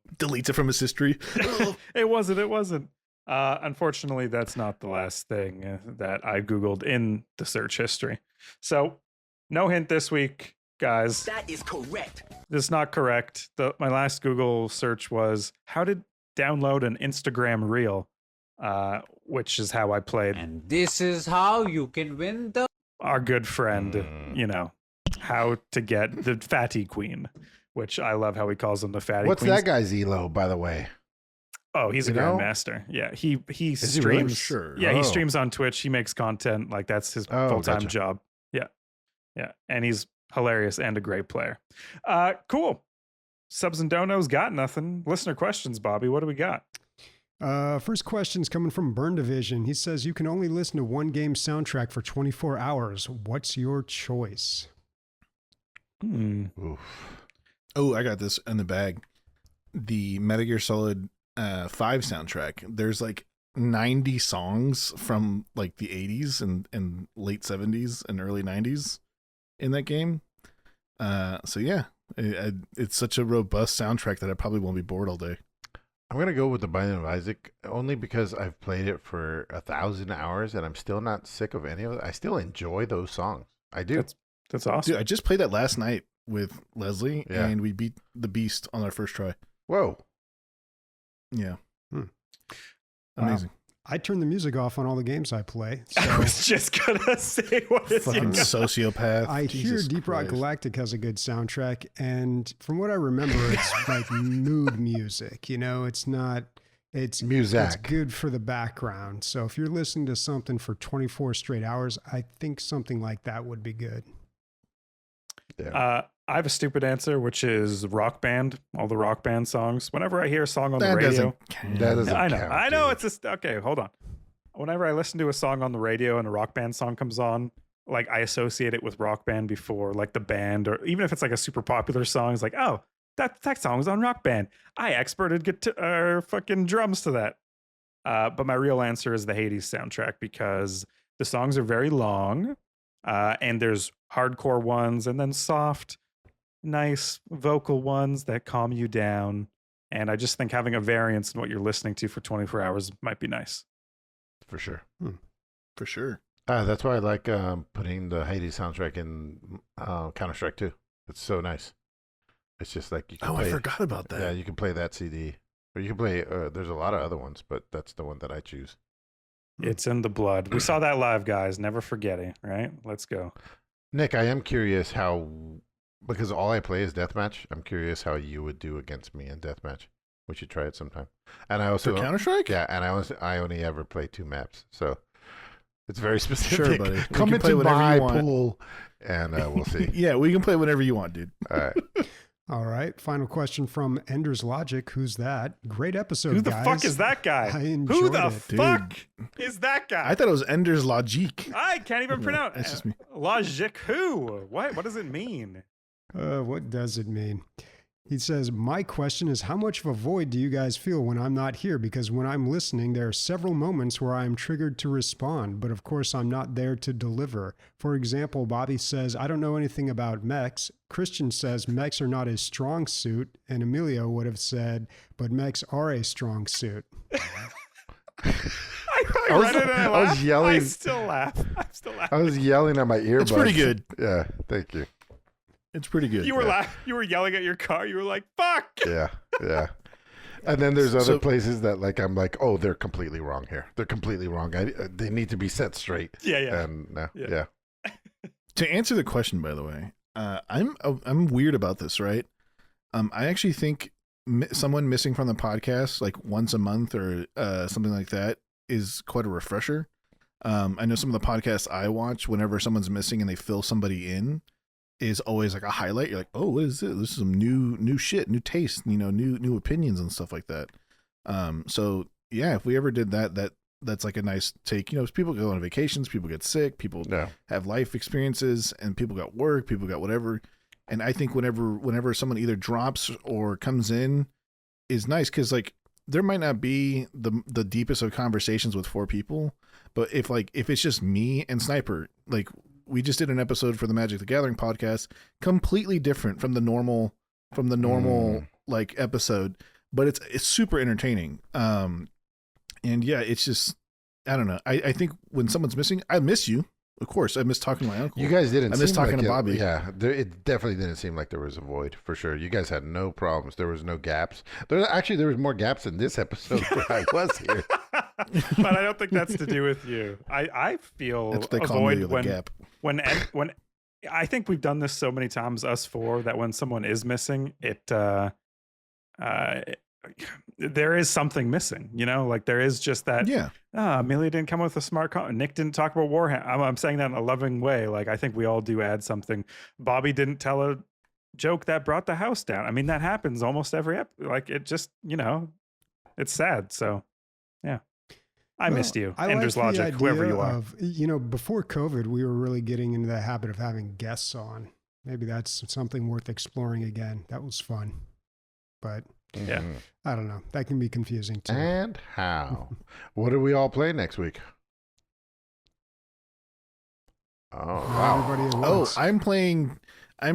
A: face.
C: Deletes it from his history.
B: It wasn't. Unfortunately, that's not the last thing that I Googled in the search history. So, no hint this week, guys.
F: That is correct.
B: This is not correct. My last Google search was how to download an Instagram reel, which is how I played
E: And this is how you can win the
B: our good friend, how to get the fatty queen, which I love how he calls them the fatty
A: What's
B: queens.
A: that guy's elo, by the way?
B: Oh, he's a
A: You know?
B: grandmaster. Yeah, he
A: he
B: streams.
A: really?
C: Sure.
B: Yeah, he
A: Oh.
B: streams on Twitch. He makes content. Like that's his
A: Oh,
B: full-time
A: gotcha.
B: job. Yeah, and he's hilarious and a great player. Cool. Subs and Donos got nothing. Listener questions, Bobby. What do we got?
D: First question's coming from Burn Division. He says you can only listen to one game soundtrack for 24 hours. What's your choice?
A: Oof.
C: Oh, I got this in the bag. The Metal Gear Solid 5 soundtrack. There's like 90 songs from like the 80s and late 70s and early 90s in that game. So yeah, it's such a robust soundtrack that I probably won't be bored all day.
A: I'm gonna go with the Binding of Isaac only because I've played it for 1,000 hours and I'm still not sick of any of it. I still enjoy those songs. I do.
B: That's awesome.
C: Dude, I just played that last night with Leslie
A: Yeah.
C: and we beat the beast on our first try.
A: Whoa.
C: Yeah.
D: Wow.
C: Amazing.
D: I turn the music off on all the games I play.
B: I
D: So
B: was just gonna say what is
C: Fucking
B: your
C: sociopath.
D: I hear
C: Jesus
D: Deep Rock
C: Christ.
D: Galactic has a good soundtrack. And from what I remember, it's like mood music. You know, it's not, it's
A: Muzak.
D: good for the background. So if you're listening to something for 24 straight hours, I think something like that would be good.
A: Yeah.
B: I have a stupid answer, which is Rock Band. All the Rock Band songs. Whenever I hear a song on the
C: That
B: radio,
C: doesn't count.
A: That doesn't
B: I know.
A: count,
B: I know.
A: dude.
B: It's just okay. Hold on. Whenever I listen to a song on the radio and a Rock Band song comes on, like I associate it with Rock Band before, like the band, or even if it's like a super popular song, it's like, oh, that song was on Rock Band. I exported fucking drums to that. But my real answer is the Hades soundtrack because the songs are very long, and there's hardcore ones and then soft, nice vocal ones that calm you down. And I just think having a variance in what you're listening to for 24 hours might be nice.
A: For sure.
C: For sure.
A: That's why I like putting the Hades soundtrack in Counter-Strike 2. It's so nice. It's just like you can
C: Oh,
A: play.
C: I forgot about that.
A: Yeah, you can play that CD. Or you can play, there's a lot of other ones, but that's the one that I choose.
B: It's in the blood. We saw that live, guys. Never forgetting, right? Let's go.
A: Nick, I am curious how, because all I play is Deathmatch, I'm curious how you would do against me in Deathmatch. We should try it sometime. And I also
C: For Counter-Strike?
A: Yeah, and I only ever play 2 maps, so it's very specific.
C: Sure, buddy. We
A: Come
C: can play
A: into
C: whatever
A: my
C: you want.
A: pool, and we'll see.
C: Yeah, we can play whatever you want, dude.
A: All right.
D: All right. Final question from Ender's Logic. Who's that? Great episode,
B: Who the
D: guys.
B: fuck is that guy?
D: I
B: Who
D: enjoyed
B: the
D: it.
B: fuck is that guy?
C: I thought it was Ender's Logic.
B: I can't even pronounce.
C: That's just me.
B: Logic who? What does it mean?
D: What does it mean? He says, my question is, how much of a void do you guys feel when I'm not here? Because when I'm listening, there are several moments where I am triggered to respond, but of course I'm not there to deliver. For example, Bobby says, I don't know anything about mechs. Christian says mechs are not a strong suit. And Emilio would have said, but mechs are a strong suit.
B: I read it and I
A: I was
B: laughed.
A: yelling.
B: I still laugh. I'm still laughing.
A: I was yelling at my earbuds.
C: It's pretty good.
A: Yeah, thank you.
C: It's pretty good.
B: You were You were yelling at your car. You were like, "Fuck!"
A: Yeah, yeah. And then there's other
C: So-
A: places that like I'm like, oh, they're completely wrong here. They're completely wrong. They need to be set straight.
B: Yeah, yeah.
A: And no,
B: Yeah.
A: yeah.
C: To answer the question, by the way, I'm weird about this, right? I actually think someone missing from the podcast like once a month or something like that is quite a refresher. I know some of the podcasts I watch, whenever someone's missing and they fill somebody in, is always like a highlight. You're like, oh, what is this? This is some new shit, new taste, new opinions and stuff like that. So yeah, if we ever did that's like a nice take. People go on vacations, people get sick, people have life experiences, and people got work, people got whatever. And I think whenever someone either drops or comes in is nice, because like there might not be the deepest of conversations with 4 people, but if it's just me and Sniper, like we just did an episode for the Magic the Gathering podcast, completely different from the normal like episode, but it's super entertaining. And yeah, it's just, I don't know. I think when someone's missing, I miss you. Of course, I miss talking to my uncle.
A: You guys didn't.
C: I miss
A: seem
C: talking
A: like
C: to Bobby.
A: Yeah, it definitely didn't seem like there was a void for sure. You guys had no problems. There was no gaps. There was more gaps in this episode where I was here.
B: But I don't think that's to do with you. I feel
C: That's what they
B: a
C: call me,
B: void
C: the gap.
B: when I think we've done this so many times, us 4, that when someone is missing, there is something missing, like there is just that.
C: Yeah.
B: Amelia didn't come up with a smart comment. Nick didn't talk about Warhammer. I'm saying that in a loving way. Like, I think we all do add something. Bobby didn't tell a joke that brought the house down. I mean, that happens almost every like it just, it's sad. So yeah, I missed you.
D: I
B: Ender's
D: like the
B: Logic, whoever
D: idea
B: you are.
D: of, before COVID, we were really getting into the habit of having guests on. Maybe that's something worth exploring again. That was fun. But
B: Yeah.
A: Mhm.
D: I don't know. That can be confusing too.
A: And how? What do we all play next week? Oh, wow.
D: Everybody at
C: Oh,
D: once.
C: I'm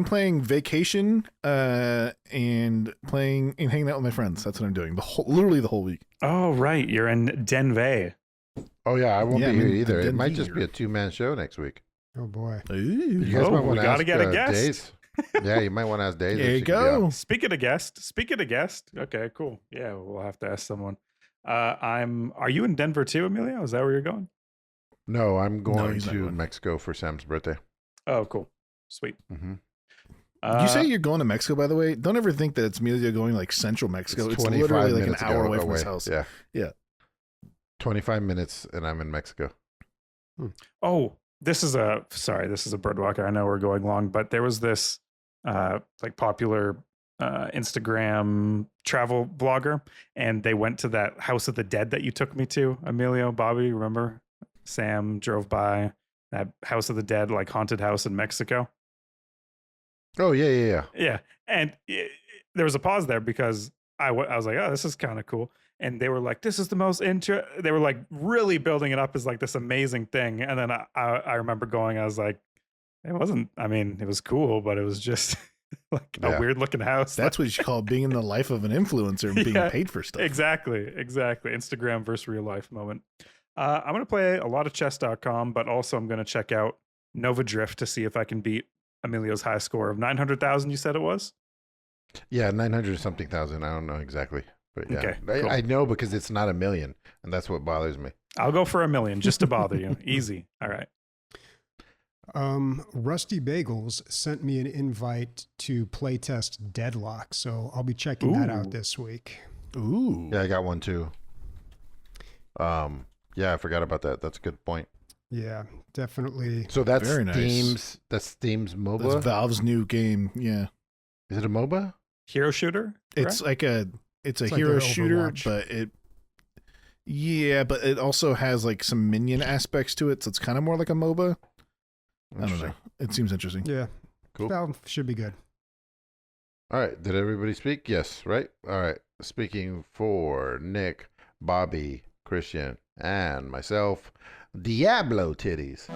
C: playing Vacation, and playing and hanging out with my friends. That's what I'm doing. Literally the whole week.
B: Oh, right. You're in Denver.
A: Oh, yeah, I won't
C: Yeah,
A: be
C: I
A: here
C: mean,
A: either. It
C: didn't
A: might
C: be
A: just
C: here.
A: be a 2-man show next week.
D: Oh boy.
C: Ooh.
A: You guys
B: Oh,
A: might
B: we
A: want to
B: gotta
A: ask
B: get a guest.
A: Days. Yeah, you might want to ask Days.
C: There
A: if
C: you
A: she can be
C: go.
A: on.
B: Speaking of guest. Okay, cool. Yeah, we'll have to ask someone. Are you in Denver too, Emilio? Is that where you're going?
A: No, I'm going
C: he's not
A: to
C: going.
A: Mexico for Sam's birthday.
B: Oh, cool. Sweet.
A: Mm-hmm.
C: You say you're going to Mexico, by the way. Don't ever think that it's Emilio going like central Mexico. It's
A: 25
C: literally like an
A: minutes
C: hour
A: ago
C: away from his house.
A: Yeah.
C: Yeah.
A: 25 minutes and I'm in Mexico.
B: Oh, this is a birdwalker. I know we're going long, but there was this like popular Instagram travel vlogger, and they went to that House of the Dead that you took me to, Emilio, Bobby. Remember? Sam drove by that House of the Dead, like haunted house in Mexico.
A: Oh, yeah.
B: Yeah, and there was a pause there because I was like, oh, this is kind of cool. And they were like, this is the most they were like really building it up as like this amazing thing. And then I remember going, I was like, it wasn't, I mean, it was cool, but it was just like a weird looking house.
C: That's what you call being in the life of an influencer and being
B: Yeah,
C: paid for stuff.
B: Exactly. Instagram versus real life moment. I'm going to play a lot of chess.com, but also I'm going to check out Nova Drift to see if I can beat Emilio's high score of 900,000, you said it was?
A: Yeah, 900 something thousand. I don't know exactly. But yeah,
B: Okay, cool.
A: I know because it's not a million, and that's what bothers me.
B: I'll go for 1 million just to bother you. Easy. All right.
D: Rusty Bagels sent me an invite to playtest Deadlock, so I'll be checking that
B: Ooh.
D: out this week.
C: Ooh.
A: Yeah, I got one too. Yeah, I forgot about that. That's a good point.
D: Yeah, definitely.
A: So that's
C: Very nice.
A: Steam's
C: That's
A: MOBA.
C: Valve's new game. Yeah.
A: Is it a MOBA?
B: hero shooter.
C: It's
B: correct?
C: it's a
D: like
C: hero
D: their
C: shooter,
D: Overwatch.
C: but it also has like some minion aspects to it, so it's kind of more like a MOBA. I don't know. It seems interesting.
D: Yeah.
A: Cool.
D: Well, should be good.
A: All right. Did everybody speak? Yes, right? All right. Speaking for Nick, Bobby, Christian, and myself, Diablo Titties.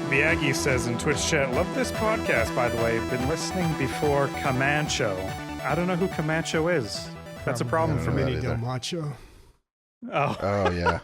B: Biagi says in Twitch chat, love this podcast, by the way. Been listening before Comancho. I don't know who Comancho is. That's a problem for
A: me.
B: me.
D: Mini
A: either.
D: Del Macho.
B: Oh.
A: Oh, yeah.